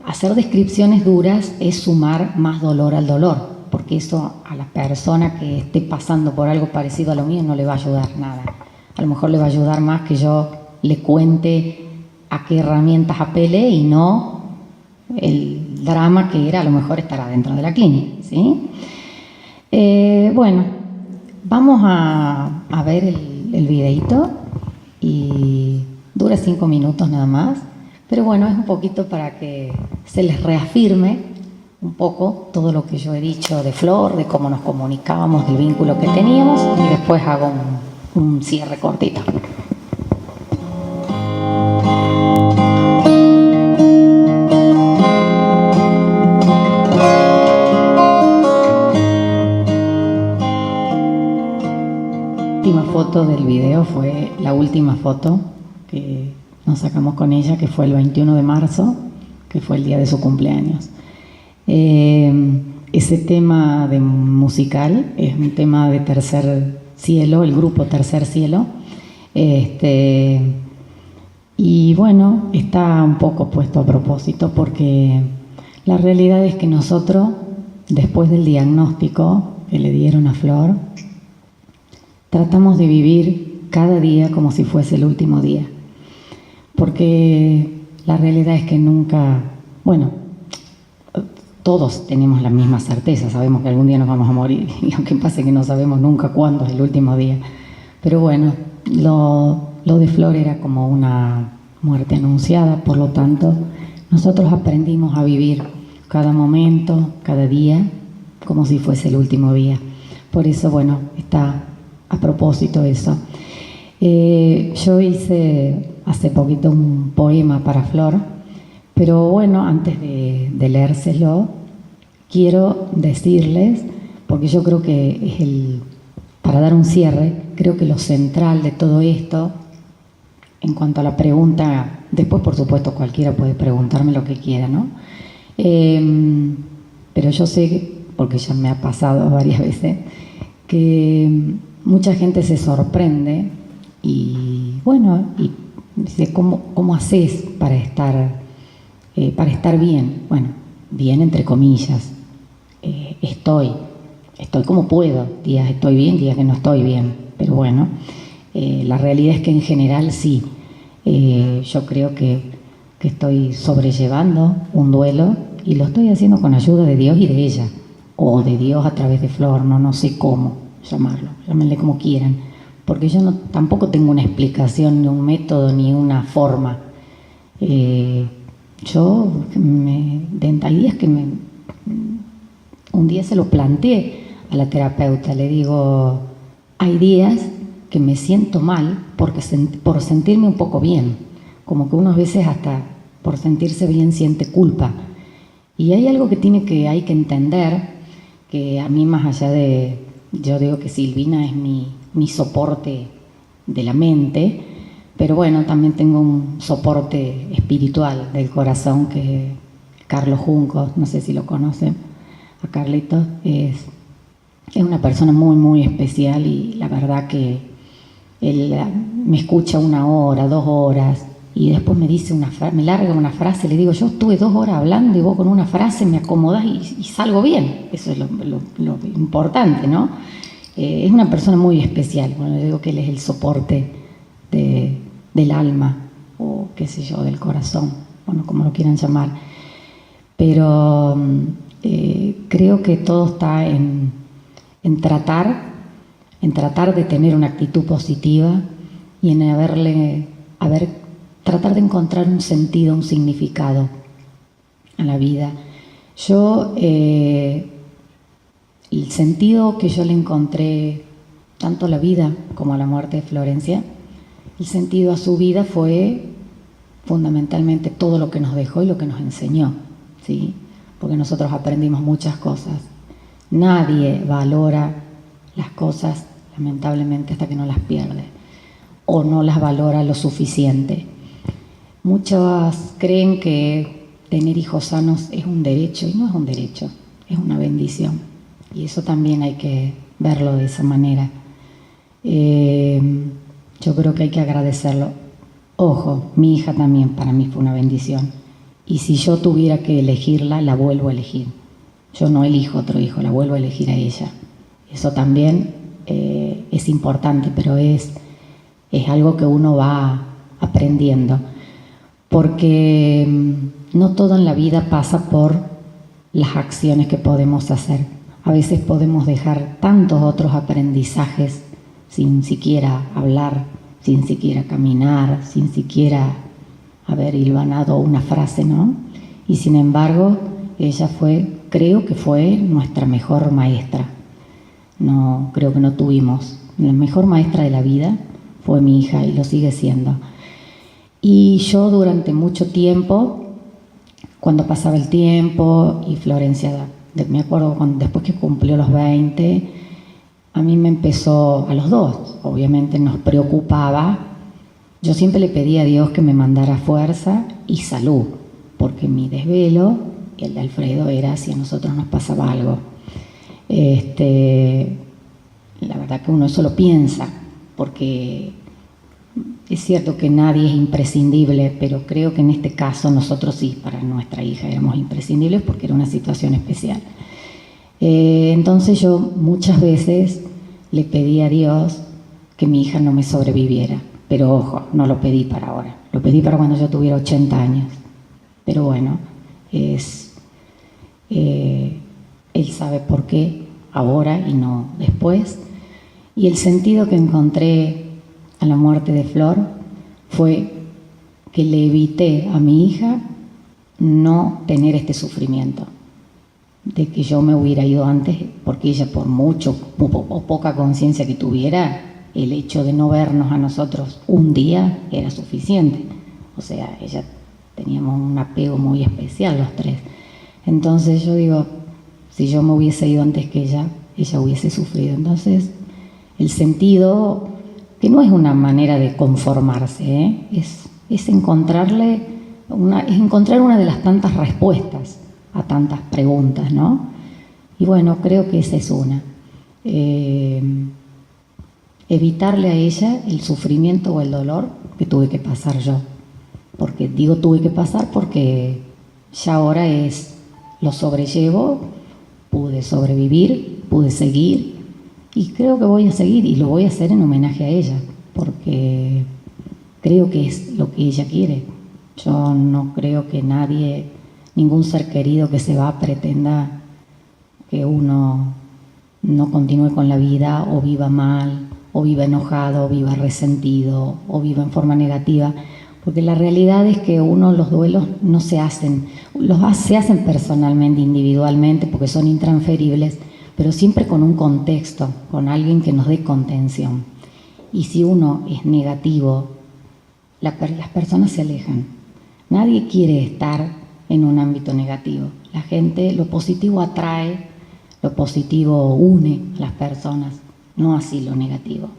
Hacer descripciones duras es sumar más dolor al dolor, porque eso a la persona que esté pasando por algo parecido a lo mío no le va a ayudar nada. A lo mejor le va a ayudar más que yo le cuente a qué herramientas apelé y no el drama que era, a lo mejor estará dentro de la clínica, ¿sí? Bueno, vamos a ver el videíto y dura 5 minutos nada más. Pero bueno, es un poquito para que se les reafirme un poco todo lo que yo he dicho de Flor, de cómo nos comunicábamos, del vínculo que teníamos, y después hago un cierre cortito. La última foto del video fue la última foto que nos sacamos con ella, que fue el 21 de marzo, que fue el día de su cumpleaños. Ese tema musical es un tema de Tercer Cielo, el grupo Tercer Cielo. Y bueno, está un poco puesto a propósito porque la realidad es que nosotros, después del diagnóstico que le dieron a Flor, tratamos de vivir cada día como si fuese el último día. Porque la realidad es que nunca, bueno, todos tenemos la misma certeza, sabemos que algún día nos vamos a morir, y aunque pase que no sabemos nunca cuándo es el último día. Pero bueno, lo de Flor era como una muerte anunciada, por lo tanto, nosotros aprendimos a vivir cada momento, cada día, como si fuese el último día. Por eso, bueno, está a propósito eso. Yo hice hace poquito un poema para Flor, pero bueno, antes de leérselo, quiero decirles, porque yo creo que es para dar un cierre, creo que lo central de todo esto, en cuanto a la pregunta, después por supuesto cualquiera puede preguntarme lo que quiera, ¿no? Pero yo sé, porque ya me ha pasado varias veces, que mucha gente se sorprende y bueno, y dice, ¿cómo haces para estar bien? Bueno, bien entre comillas. Estoy como puedo. Días estoy bien, días que no estoy bien. Pero bueno, la realidad es que en general sí. Yo creo que estoy sobrellevando un duelo y lo estoy haciendo con ayuda de Dios y de ella. O de Dios a través de Flor, no sé cómo llamarlo. Llámenle como quieran. Porque yo tampoco tengo una explicación, ni un método, ni una forma. Hay días que un día se lo planteé a la terapeuta, le digo, hay días que me siento mal por sentirme un poco bien, como que unas veces hasta por sentirse bien siente culpa. Y hay algo que hay que entender, que a mí más allá de, yo digo que Silvina es mi soporte de la mente, pero bueno, también tengo un soporte espiritual del corazón, que Carlos Junco, no sé si lo conocen, a Carlitos, es una persona muy, muy especial, y la verdad que él me escucha 1 hora, 2 horas, y después me dice me larga una frase, le digo, yo estuve 2 horas hablando y vos con una frase me acomodás y salgo bien. Eso es lo importante, ¿no? Es una persona muy especial. Bueno, yo digo que él es el soporte del alma, o qué sé yo, del corazón, bueno, como lo quieran llamar. Pero creo que todo está en tratar de tener una actitud positiva y en tratar de encontrar un sentido, un significado a la vida. Yo, el sentido que yo le encontré tanto a la vida como a la muerte de Florencia, el sentido a su vida fue fundamentalmente todo lo que nos dejó y lo que nos enseñó, ¿sí? Porque nosotros aprendimos muchas cosas. Nadie valora las cosas, lamentablemente, hasta que no las pierde o no las valora lo suficiente. Muchos creen que tener hijos sanos es un derecho, y no es un derecho, es una bendición. Y eso también hay que verlo de esa manera. Yo creo que hay que agradecerlo. Ojo, mi hija también para mí fue una bendición. Y si yo tuviera que elegirla, la vuelvo a elegir. Yo no elijo otro hijo, la vuelvo a elegir a ella. Eso también es importante, pero es algo que uno va aprendiendo. Porque no todo en la vida pasa por las acciones que podemos hacer. A veces podemos dejar tantos otros aprendizajes sin siquiera hablar, sin siquiera caminar, sin siquiera haber hilvanado una frase, ¿no? Y sin embargo, ella creo que fue nuestra mejor maestra. No, creo que no tuvimos. La mejor maestra de la vida fue mi hija, y lo sigue siendo. Y yo durante mucho tiempo, cuando pasaba el tiempo y Florencia, me acuerdo después que cumplió los 20, a mí me empezó, a los dos, obviamente nos preocupaba. Yo siempre le pedía a Dios que me mandara fuerza y salud, porque mi desvelo, el de Alfredo, era si a nosotros nos pasaba algo. La verdad que uno eso lo piensa, porque es cierto que nadie es imprescindible, pero creo que en este caso nosotros sí, para nuestra hija éramos imprescindibles porque era una situación especial. Entonces yo muchas veces le pedí a Dios que mi hija no me sobreviviera, pero ojo, no lo pedí para ahora, lo pedí para cuando yo tuviera 80 años. Pero bueno, él sabe por qué ahora y no después. Y el sentido que encontré a la muerte de Flor fue que le evité a mi hija no tener este sufrimiento, de que yo me hubiera ido antes, porque ella, por mucho o poca conciencia que tuviera, el hecho de no vernos a nosotros un día era suficiente. O sea, teníamos un apego muy especial los tres. Entonces yo digo, si yo me hubiese ido antes que ella hubiese sufrido. Entonces el sentido, que no es una manera de conformarse, es encontrar una de las tantas respuestas a tantas preguntas, ¿no? Y bueno, creo que esa es una. Evitarle a ella el sufrimiento o el dolor que tuve que pasar yo. Porque digo tuve que pasar porque ya ahora lo sobrellevo, pude sobrevivir, pude seguir, y creo que voy a seguir, y lo voy a hacer en homenaje a ella, porque creo que es lo que ella quiere. Yo no creo que ningún ser querido que se va pretenda que uno no continúe con la vida, o viva mal, o viva enojado, o viva resentido, o viva en forma negativa, porque la realidad es que los duelos no se hacen. se hacen personalmente, individualmente, porque son intransferibles, pero siempre con un contexto, con alguien que nos dé contención. Y si uno es negativo, las personas se alejan. Nadie quiere estar en un ámbito negativo. La gente, lo positivo atrae, lo positivo une a las personas, no así lo negativo.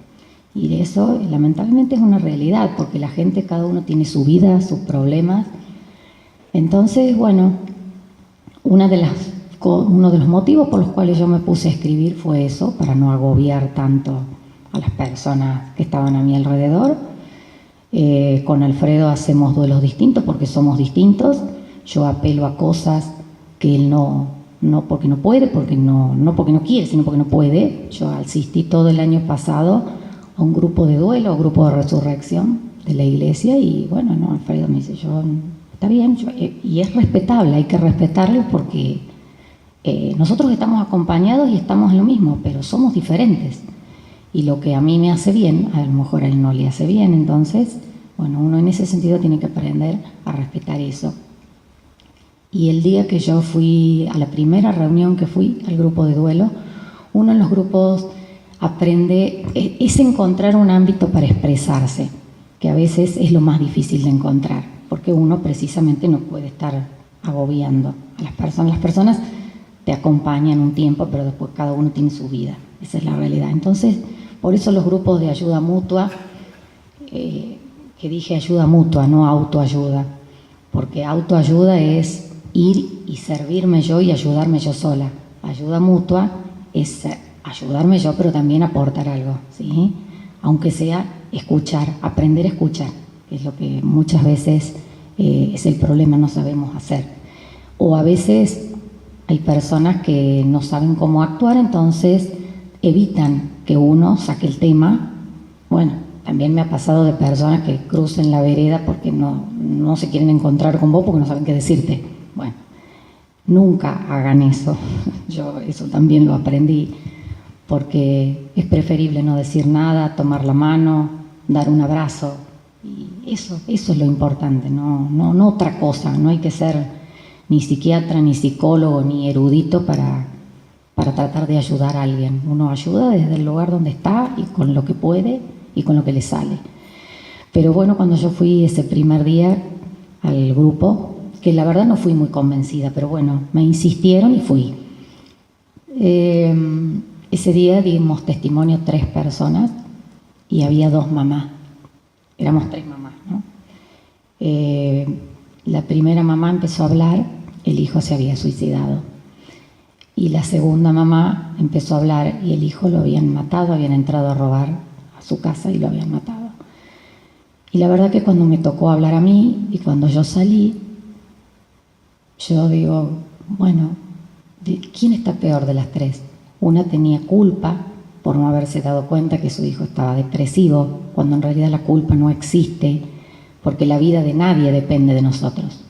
Y de eso, lamentablemente, es una realidad, porque la gente, cada uno tiene su vida, sus problemas. Entonces, bueno, uno de los motivos por los cuales yo me puse a escribir fue eso, para no agobiar tanto a las personas que estaban a mi alrededor. Con Alfredo hacemos duelos distintos porque somos distintos. Yo apelo a cosas que él no porque no puede, no porque no quiere, sino porque no puede. Yo asistí todo el año pasado a un grupo de duelo, a un grupo de resurrección de la iglesia, y bueno, no, Alfredo me dice, está bien, y es respetable, hay que respetarlo porque nosotros estamos acompañados y estamos en lo mismo, pero somos diferentes. Y lo que a mí me hace bien, a lo mejor a él no le hace bien. Entonces, bueno, uno en ese sentido tiene que aprender a respetar eso. Y el día que yo fui a la primera reunión que fui al grupo de duelo, uno en los grupos aprende, es encontrar un ámbito para expresarse, que a veces es lo más difícil de encontrar, porque uno precisamente no puede estar agobiando a las personas. Las personas te acompañan un tiempo, pero después cada uno tiene su vida. Esa es la realidad. Entonces, por eso los grupos de ayuda mutua, que dije ayuda mutua, no autoayuda, porque autoayuda es ir y servirme yo y ayudarme yo sola. Ayuda mutua es ayudarme yo, pero también aportar algo, ¿sí? Aunque sea escuchar, aprender a escuchar, que es lo que muchas veces es el problema, no sabemos hacer. O a veces hay personas que no saben cómo actuar, entonces evitan que uno saque el tema. Bueno, también me ha pasado de personas que crucen la vereda porque no se quieren encontrar con vos porque no saben qué decirte. Bueno, nunca hagan eso. Yo eso también lo aprendí, porque es preferible no decir nada, tomar la mano, dar un abrazo. Y eso es lo importante, no otra cosa. No hay que ser ni psiquiatra, ni psicólogo, ni erudito para tratar de ayudar a alguien. Uno ayuda desde el lugar donde está y con lo que puede y con lo que le sale. Pero bueno, cuando yo fui ese primer día al grupo, que la verdad no fui muy convencida, pero bueno, me insistieron y fui. Ese día dimos testimonio 3 personas y había 2 mamás. Éramos 3 mamás, ¿no? La primera mamá empezó a hablar, el hijo se había suicidado. Y la segunda mamá empezó a hablar y el hijo lo habían matado, habían entrado a robar a su casa y lo habían matado. Y la verdad que cuando me tocó hablar a mí y cuando yo salí, yo digo, bueno, ¿quién está peor de las 3? Una tenía culpa por no haberse dado cuenta que su hijo estaba depresivo, cuando en realidad la culpa no existe, porque la vida de nadie depende de nosotros.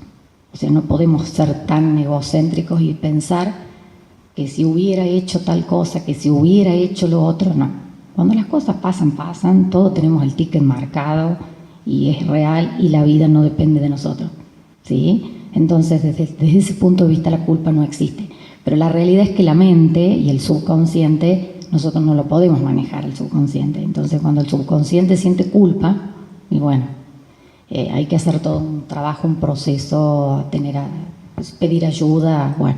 O sea, no podemos ser tan egocéntricos y pensar que si hubiera hecho tal cosa, que si hubiera hecho lo otro, no. Cuando las cosas pasan, todos tenemos el ticket marcado y es real y la vida no depende de nosotros, ¿sí? Entonces, desde ese punto de vista la culpa no existe. Pero la realidad es que la mente y el subconsciente, nosotros no lo podemos manejar, el subconsciente. Entonces, cuando el subconsciente siente culpa, y bueno, hay que hacer todo un trabajo, un proceso, pedir ayuda, bueno.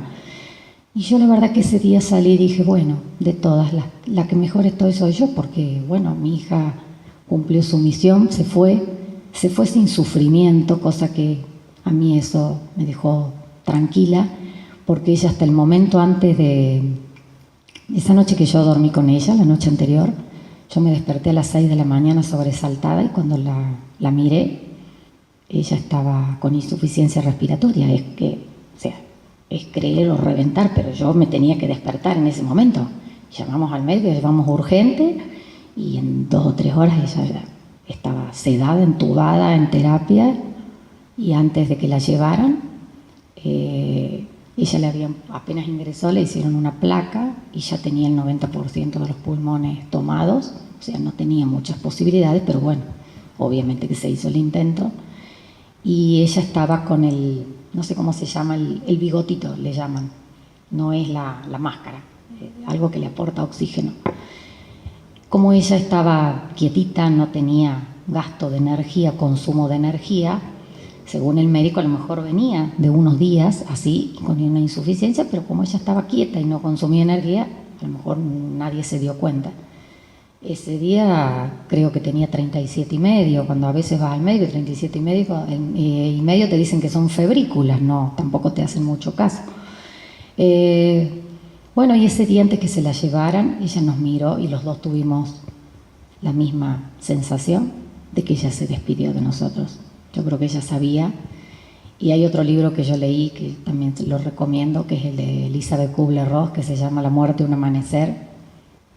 Y yo la verdad que ese día salí y dije, bueno, de todas, la que mejor estoy soy yo, porque bueno, mi hija cumplió su misión, se fue sin sufrimiento, cosa que a mí eso me dejó tranquila, porque ella hasta el momento antes de esa noche que yo dormí con ella, la noche anterior, yo me desperté a las 6 de la mañana sobresaltada y cuando la miré, ella estaba con insuficiencia respiratoria, es creer o reventar, pero yo me tenía que despertar en ese momento. Llamamos al médico, llevamos urgente y en 2 o 3 horas ella ya estaba sedada, entubada en terapia, y antes de que la llevaran, apenas ingresó, le hicieron una placa y ya tenía el 90% de los pulmones tomados, o sea, no tenía muchas posibilidades, pero bueno, obviamente que se hizo el intento. y ella estaba con el, no sé cómo se llama, el bigotito le llaman, no es la máscara, algo que le aporta oxígeno. Como ella estaba quietita, no tenía gasto de energía, consumo de energía, según el médico a lo mejor venía de unos días así, con una insuficiencia, pero como ella estaba quieta y no consumía energía, a lo mejor nadie se dio cuenta. Ese día creo que tenía 37,5, cuando a veces vas al médico, 37,5 te dicen que son febrículas, no, tampoco te hacen mucho caso. Bueno, y ese día antes que se la llevaran, ella nos miró y los dos tuvimos la misma sensación de que ella se despidió de nosotros. Yo creo que ella sabía. Y hay otro libro que yo leí, que también lo recomiendo, que es el de Elizabeth Kubler-Ross, que se llama La muerte, un amanecer.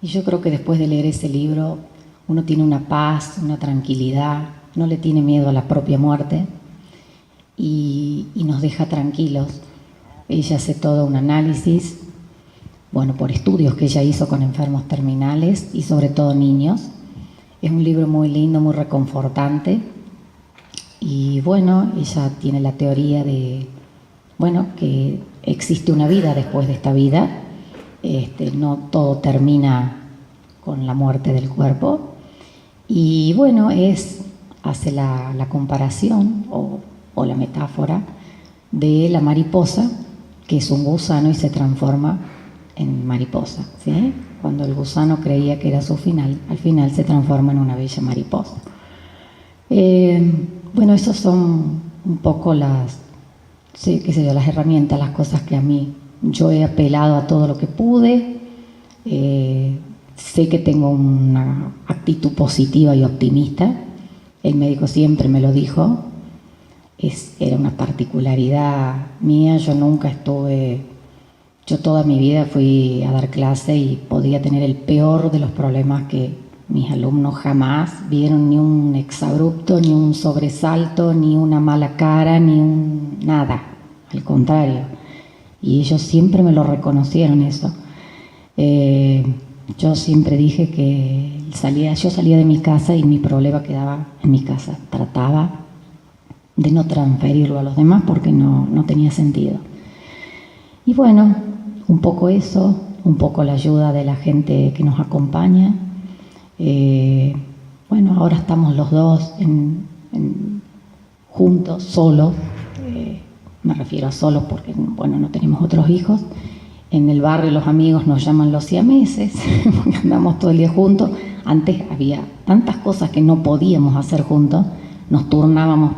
Y yo creo que después de leer ese libro, uno tiene una paz, una tranquilidad, no le tiene miedo a la propia muerte y nos deja tranquilos. Ella hace todo un análisis, bueno, por estudios que ella hizo con enfermos terminales y sobre todo niños. Es un libro muy lindo, muy reconfortante. Y bueno, ella tiene la teoría de, bueno, que existe una vida después de esta vida. No todo termina con la muerte del cuerpo. Y bueno, hace la comparación o la metáfora de la mariposa, que es un gusano y se transforma en mariposa, ¿sí? Cuando el gusano creía que era su final, al final se transforma en una bella mariposa. Bueno, esas son un poco las herramientas, las cosas que a mí, yo he apelado a todo lo que pude. Sé que tengo una actitud positiva y optimista. El médico siempre me lo dijo. Era una particularidad mía. Yo toda mi vida fui a dar clase y podía tener el peor de los problemas que mis alumnos jamás vieron, ni un exabrupto, ni un sobresalto, ni una mala cara, nada. Al contrario. Y ellos siempre me lo reconocieron eso. Yo siempre dije que yo salía de mi casa y mi problema quedaba en mi casa. Trataba de no transferirlo a los demás porque no tenía sentido. Y bueno, un poco eso, un poco la ayuda de la gente que nos acompaña. Bueno, ahora estamos los dos juntos, solos. Me refiero a solos porque, bueno, no tenemos otros hijos. En el barrio los amigos nos llaman los siameses, porque andamos todo el día juntos. Antes había tantas cosas que no podíamos hacer juntos, nos turnábamos.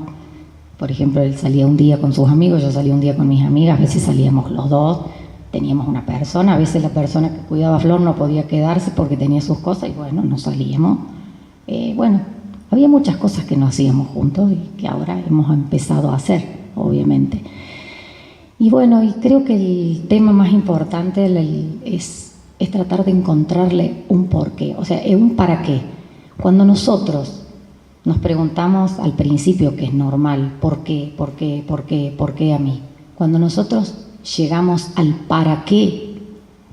Por ejemplo, él salía un día con sus amigos, yo salía un día con mis amigas, a veces salíamos los dos, teníamos una persona, a veces la persona que cuidaba a Flor no podía quedarse porque tenía sus cosas y bueno, no salíamos. Bueno, había muchas cosas que no hacíamos juntos y que ahora hemos empezado a hacer, obviamente. Y bueno, y creo que el tema más importante es tratar de encontrarle un porqué, o sea, un para qué. Cuando nosotros nos preguntamos al principio, que es normal, ¿por qué? ¿Por qué? ¿Por qué? ¿Por qué a mí? Cuando nosotros llegamos al para qué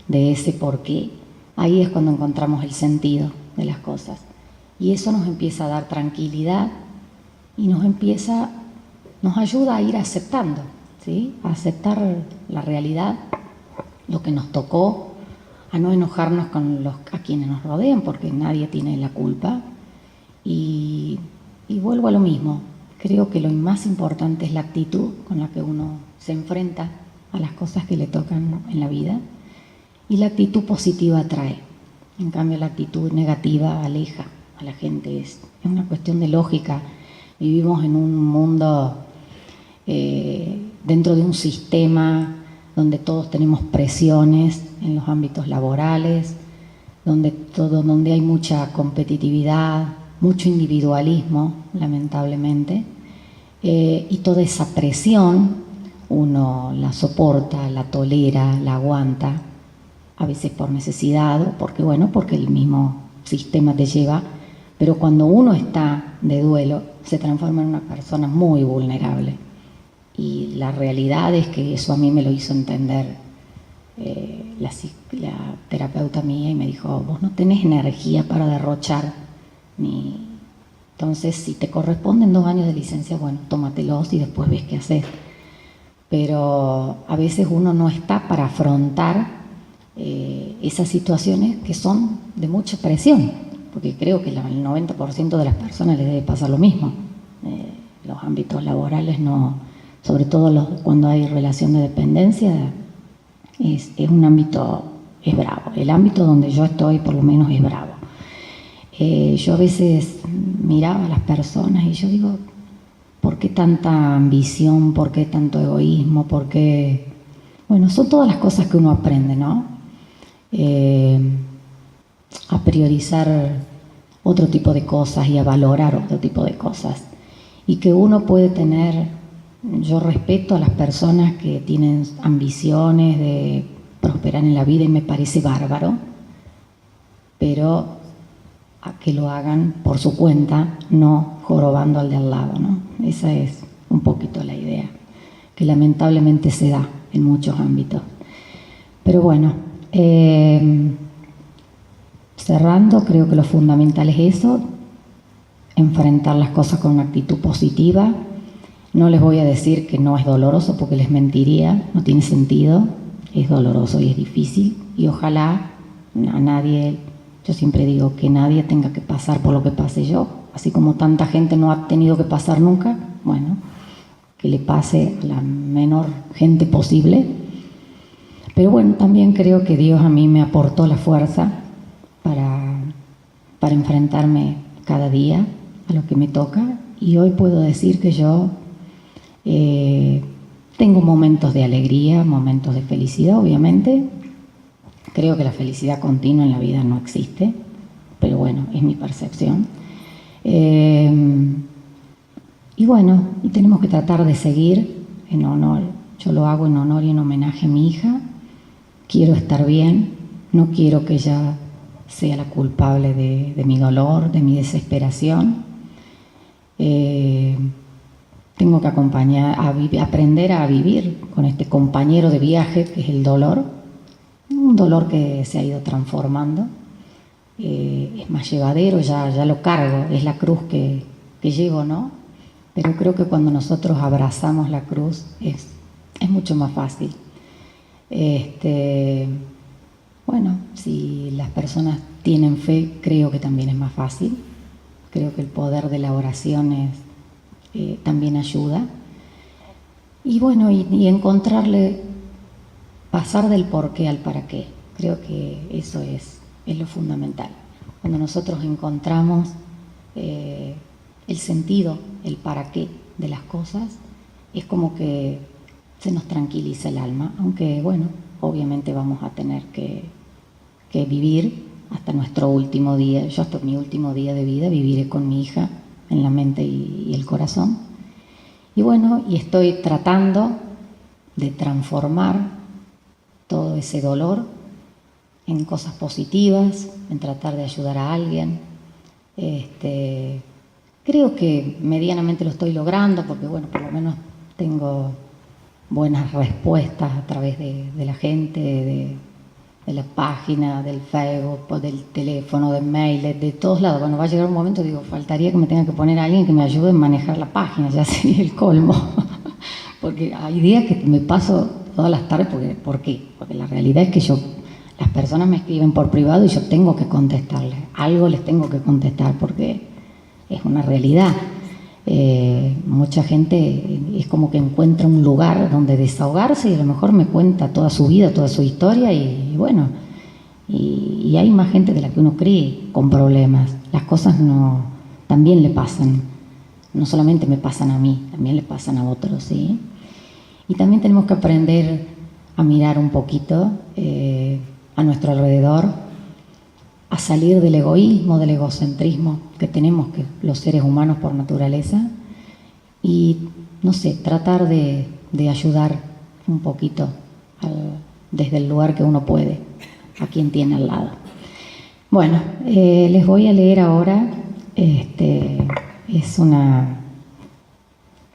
de ese por qué, ahí es cuando encontramos el sentido de las cosas. Y eso nos empieza a dar tranquilidad y nos ayuda a ir aceptando, ¿sí? A aceptar la realidad, lo que nos tocó, a no enojarnos con a quienes nos rodean, porque nadie tiene la culpa. Y vuelvo a lo mismo, creo que lo más importante es la actitud con la que uno se enfrenta a las cosas que le tocan en la vida, y la actitud positiva atrae. En cambio, la actitud negativa aleja a la gente. Es una cuestión de lógica. Vivimos en un mundo, dentro de un sistema donde todos tenemos presiones en los ámbitos laborales, donde hay mucha competitividad, mucho individualismo, lamentablemente, y toda esa presión uno la soporta, la tolera, la aguanta, a veces por necesidad o porque el mismo sistema te lleva, pero cuando uno está de duelo se transforma en una persona muy vulnerable. Y la realidad es que eso a mí me lo hizo entender la terapeuta mía, y me dijo: vos no tenés energía para derrochar, ni Entonces, si te corresponden 2 años de licencia, bueno, tómatelos y después ves qué hacer. Pero a veces uno no está para afrontar esas situaciones que son de mucha presión, porque creo que el 90% de las personas les debe pasar lo mismo. Los ámbitos laborales, no, sobre todo cuando hay relación de dependencia, es un ámbito, es bravo. El ámbito donde yo estoy, por lo menos, es bravo. Yo a veces miraba a las personas y yo digo, ¿por qué tanta ambición? ¿Por qué tanto egoísmo? ¿Por qué? Bueno, son todas las cosas que uno aprende, ¿no? A priorizar otro tipo de cosas y a valorar otro tipo de cosas. Y que uno puede tener, yo respeto a las personas que tienen ambiciones de prosperar en la vida y me parece bárbaro, pero a que lo hagan por su cuenta, no jorobando al de al lado, ¿no? Esa es un poquito la idea, que lamentablemente se da en muchos ámbitos. Pero bueno, cerrando, creo que lo fundamental es eso, enfrentar las cosas con una actitud positiva. No les voy a decir que no es doloroso porque les mentiría, no tiene sentido, es doloroso y es difícil y ojalá a nadie, yo siempre digo que nadie tenga que pasar por lo que pasé yo, así como tanta gente no ha tenido que pasar nunca, bueno, que le pase a la menor gente posible. Pero bueno, también creo que Dios a mí me aportó la fuerza para enfrentarme cada día a lo que me toca y hoy puedo decir que yo tengo momentos de alegría, momentos de felicidad, obviamente. Creo que la felicidad continua en la vida no existe, pero bueno, es mi percepción. Y bueno, y tenemos que tratar de seguir en honor, yo lo hago en honor y en homenaje a mi hija. Quiero estar bien, no quiero que ella sea la culpable de mi dolor, de mi desesperación. Tengo que aprender a vivir con este compañero de viaje que es el dolor, un dolor que se ha ido transformando, es más llevadero, ya lo cargo, es la cruz que llevo, ¿no? Pero creo que cuando nosotros abrazamos la cruz es mucho más fácil. Bueno, si las personas tienen fe, creo que también es más fácil. Creo que el poder de la oración también ayuda. Y bueno, y encontrarle, pasar del por qué al para qué. Creo que eso es lo fundamental. Cuando nosotros encontramos el sentido, el para qué de las cosas, es como que se nos tranquiliza el alma, aunque bueno, obviamente vamos a tener que vivir hasta nuestro último día. Yo hasta mi último día de vida viviré con mi hija en la mente y el corazón. Y bueno, y estoy tratando de transformar todo ese dolor en cosas positivas, en tratar de ayudar a alguien. Creo que medianamente lo estoy logrando porque bueno, por lo menos tengo buenas respuestas a través de la gente, de la página, del Facebook, del teléfono, del mail, de todos lados. Bueno, va a llegar un momento, digo, faltaría que me tenga que poner a alguien que me ayude a manejar la página, ya sería el colmo. Porque hay días que me paso todas las tardes, ¿por qué? Porque la realidad es que las personas me escriben por privado y yo tengo que contestarles, algo les tengo que contestar porque es una realidad. Mucha gente es como que encuentra un lugar donde desahogarse y a lo mejor me cuenta toda su vida, toda su historia y bueno, y hay más gente de la que uno cree con problemas. Las cosas también le pasan, no solamente me pasan a mí, también le pasan a otros, ¿sí? Y también tenemos que aprender a mirar un poquito a nuestro alrededor, a salir del egoísmo, del egocentrismo que tenemos que los seres humanos por naturaleza y, no sé, tratar de ayudar un poquito desde el lugar que uno puede, a quien tiene al lado. Bueno, les voy a leer ahora, es una...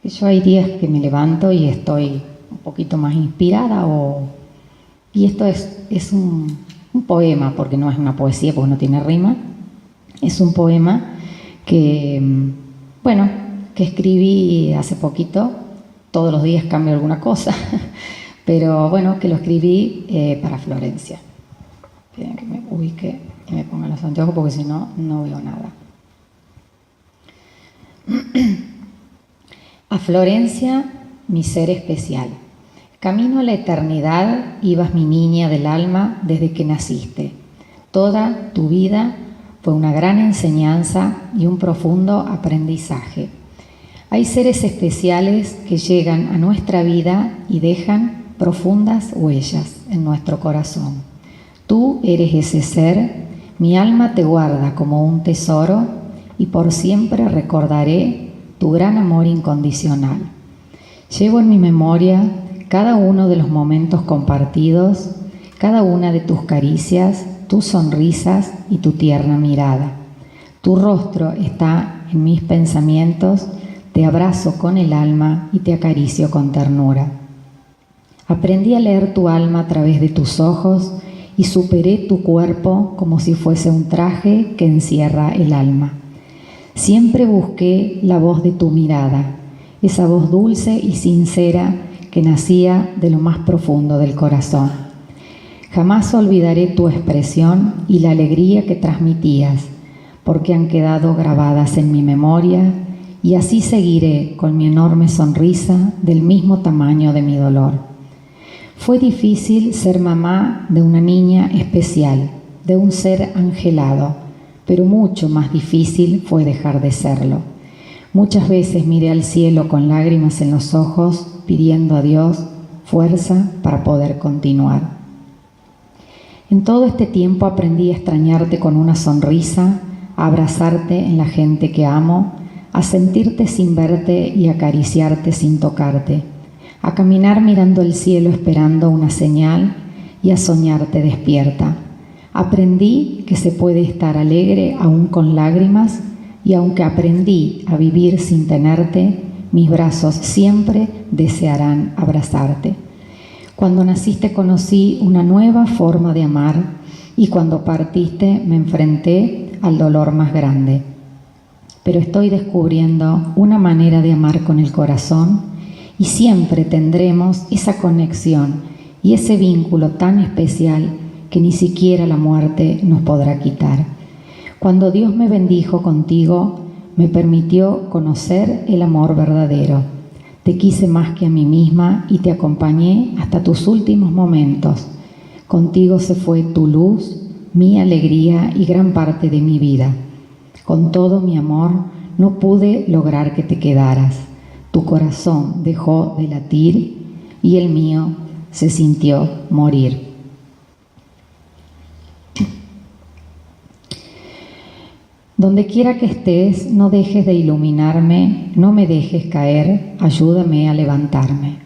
Yo hay días que me levanto y estoy un poquito más inspirada y esto es un poema, porque no es una poesía, porque no tiene rima, es un poema que escribí hace poquito. Todos los días cambio alguna cosa, pero bueno, que lo escribí para Florencia. Esperen que me ubique y me ponga los anteojos porque si no, no veo nada. A Florencia, mi ser especial. Camino a la eternidad ibas, mi niña del alma, desde que naciste. Toda tu vida fue una gran enseñanza y un profundo aprendizaje. Hay seres especiales que llegan a nuestra vida y dejan profundas huellas en nuestro corazón. Tú eres ese ser, mi alma te guarda como un tesoro y por siempre recordaré tu gran amor incondicional. Llevo en mi memoria cada uno de los momentos compartidos, cada una de tus caricias, tus sonrisas y tu tierna mirada. Tu rostro está en mis pensamientos, te abrazo con el alma y te acaricio con ternura. Aprendí a leer tu alma a través de tus ojos y superé tu cuerpo como si fuese un traje que encierra el alma. Siempre busqué la voz de tu mirada, esa voz dulce y sincera que nacía de lo más profundo del corazón. Jamás olvidaré tu expresión y la alegría que transmitías, porque han quedado grabadas en mi memoria y así seguiré con mi enorme sonrisa del mismo tamaño de mi dolor. Fue difícil ser mamá de una niña especial, de un ser angelado, pero mucho más difícil fue dejar de serlo. Muchas veces miré al cielo con lágrimas en los ojos, pidiendo a Dios fuerza para poder continuar. En todo este tiempo aprendí a extrañarte con una sonrisa, a abrazarte en la gente que amo, a sentirte sin verte y acariciarte sin tocarte, a caminar mirando el cielo esperando una señal y a soñarte despierta. Aprendí que se puede estar alegre aún con lágrimas y aunque aprendí a vivir sin tenerte, mis brazos siempre desearán abrazarte. Cuando naciste conocí una nueva forma de amar y cuando partiste me enfrenté al dolor más grande. Pero estoy descubriendo una manera de amar con el corazón y siempre tendremos esa conexión y ese vínculo tan especial que ni siquiera la muerte nos podrá quitar. Cuando Dios me bendijo contigo, me permitió conocer el amor verdadero. Te quise más que a mí misma y te acompañé hasta tus últimos momentos. Contigo se fue tu luz, mi alegría y gran parte de mi vida. Con todo mi amor no pude lograr que te quedaras. Tu corazón dejó de latir y el mío se sintió morir. Donde quiera que estés, no dejes de iluminarme, no me dejes caer, ayúdame a levantarme.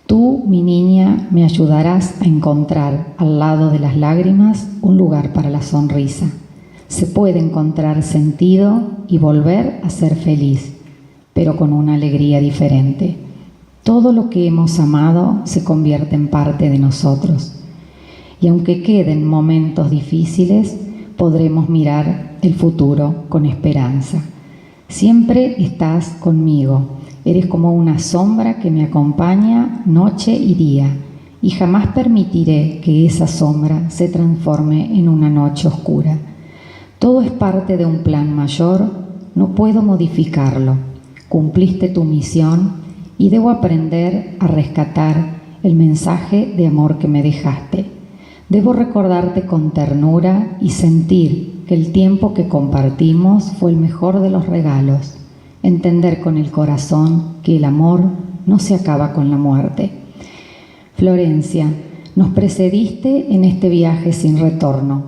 Tú, mi niña, me ayudarás a encontrar al lado de las lágrimas un lugar para la sonrisa. Se puede encontrar sentido y volver a ser feliz, pero con una alegría diferente. Todo lo que hemos amado se convierte en parte de nosotros. Y aunque queden momentos difíciles, podremos mirar el futuro con esperanza. Siempre estás conmigo. Eres como una sombra que me acompaña noche y día, y jamás permitiré que esa sombra se transforme en una noche oscura. Todo es parte de un plan mayor, no puedo modificarlo. Cumpliste tu misión y debo aprender a rescatar el mensaje de amor que me dejaste. Debo recordarte con ternura y sentir que el tiempo que compartimos fue el mejor de los regalos. Entender con el corazón que el amor no se acaba con la muerte. Florencia, nos precediste en este viaje sin retorno,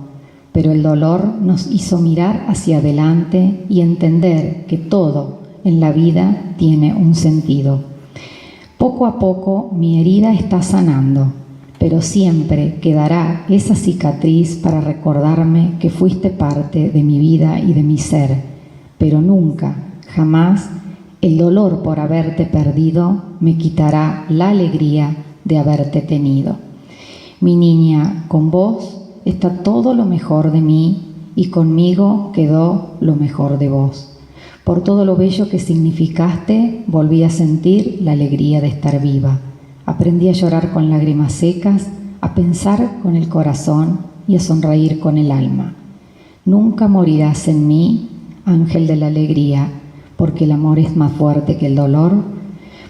pero el dolor nos hizo mirar hacia adelante y entender que todo en la vida tiene un sentido. Poco a poco mi herida está sanando, pero siempre quedará esa cicatriz para recordarme que fuiste parte de mi vida y de mi ser, pero nunca, jamás, el dolor por haberte perdido me quitará la alegría de haberte tenido. Mi niña, con vos está todo lo mejor de mí y conmigo quedó lo mejor de vos. Por todo lo bello que significaste, volví a sentir la alegría de estar viva. Aprendí a llorar con lágrimas secas, a pensar con el corazón y a sonreír con el alma. Nunca morirás en mí, ángel de la alegría, porque el amor es más fuerte que el dolor,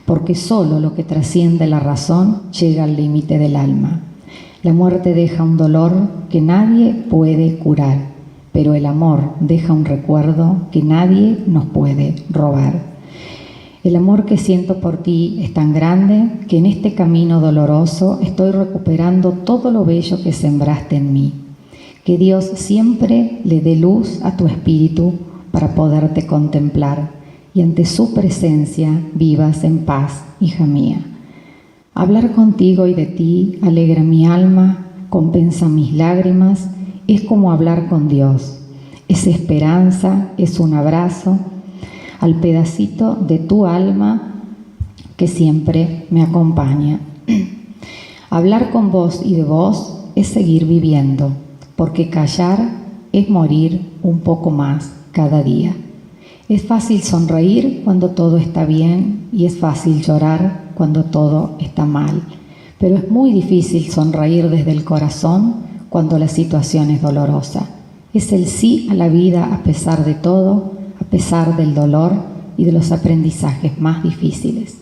porque solo lo que trasciende la razón llega al límite del alma. La muerte deja un dolor que nadie puede curar, pero el amor deja un recuerdo que nadie nos puede robar. El amor que siento por ti es tan grande que en este camino doloroso estoy recuperando todo lo bello que sembraste en mí. Que Dios siempre le dé luz a tu espíritu para poderte contemplar y ante su presencia vivas en paz, hija mía. Hablar contigo y de ti alegra mi alma, compensa mis lágrimas, es como hablar con Dios. Es esperanza, es un abrazo al pedacito de tu alma que siempre me acompaña. Hablar con vos y de vos es seguir viviendo, porque callar es morir un poco más cada día. Es fácil sonreír cuando todo está bien y es fácil llorar cuando todo está mal, pero es muy difícil sonreír desde el corazón cuando la situación es dolorosa. Es el sí a la vida a pesar de todo, a pesar del dolor y de los aprendizajes más difíciles.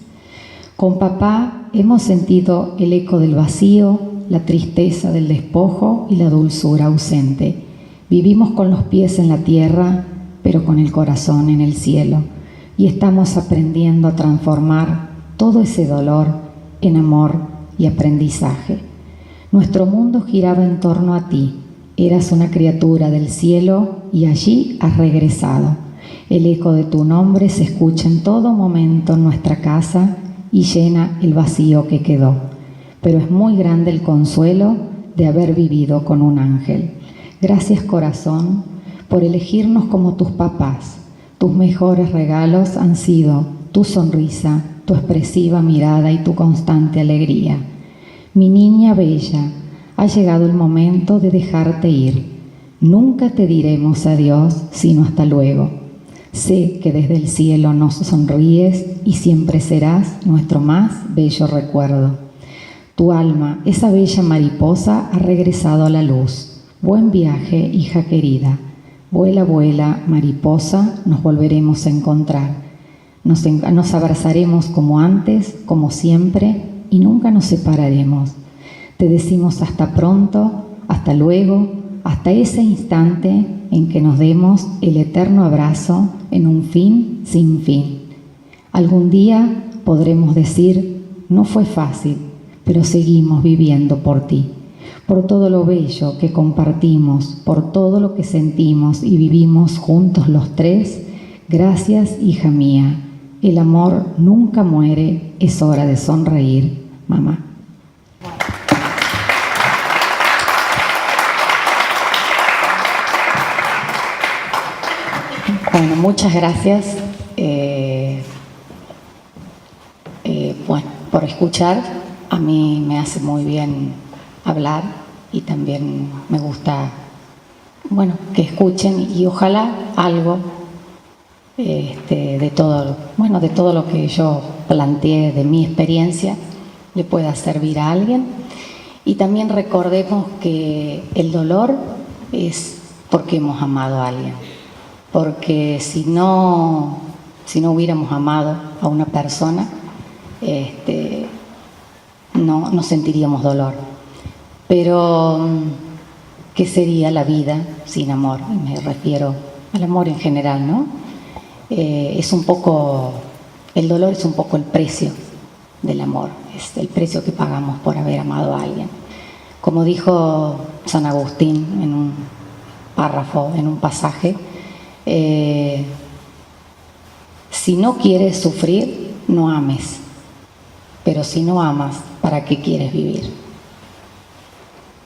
Con papá hemos sentido el eco del vacío, la tristeza del despojo y la dulzura ausente. Vivimos con los pies en la tierra, pero con el corazón en el cielo, y estamos aprendiendo a transformar todo ese dolor en amor y aprendizaje. Nuestro mundo giraba en torno a ti, eras una criatura del cielo y allí has regresado. El eco de tu nombre se escucha en todo momento en nuestra casa y llena el vacío que quedó, pero es muy grande el consuelo de haber vivido con un ángel. Gracias, corazón, por elegirnos como tus papás. Tus mejores regalos han sido tu sonrisa, tu expresiva mirada y tu constante alegría. Mi niña bella, ha llegado el momento de dejarte ir. Nunca te diremos adiós, sino hasta luego. Sé que desde el cielo nos sonríes y siempre serás nuestro más bello recuerdo. Tu alma, esa bella mariposa, ha regresado a la luz. Buen viaje, hija querida. Vuela, vuela, mariposa, nos volveremos a encontrar. Nos abrazaremos como antes, como siempre, y nunca nos separaremos. Te decimos hasta pronto, hasta luego, hasta ese instante en que nos demos el eterno abrazo en un fin sin fin. Algún día podremos decir, no fue fácil, pero seguimos viviendo por ti. Por todo lo bello que compartimos, por todo lo que sentimos y vivimos juntos los tres, gracias, hija mía. El amor nunca muere, es hora de sonreír, mamá. Bueno, muchas gracias por escuchar. A mí me hace muy bien hablar y también me gusta, que escuchen y ojalá algo de todo lo que yo planteé de mi experiencia le pueda servir a alguien. Y también recordemos que el dolor es porque hemos amado a alguien, porque si no hubiéramos amado a una persona, no sentiríamos dolor. Pero, ¿qué sería la vida sin amor? Me refiero al amor en general, ¿no? El dolor es un poco el precio del amor, es el precio que pagamos por haber amado a alguien. Como dijo San Agustín en un párrafo, en un pasaje, si no quieres sufrir, no ames, pero si no amas, ¿para qué quieres vivir?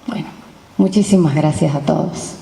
Bueno, muchísimas gracias a todos.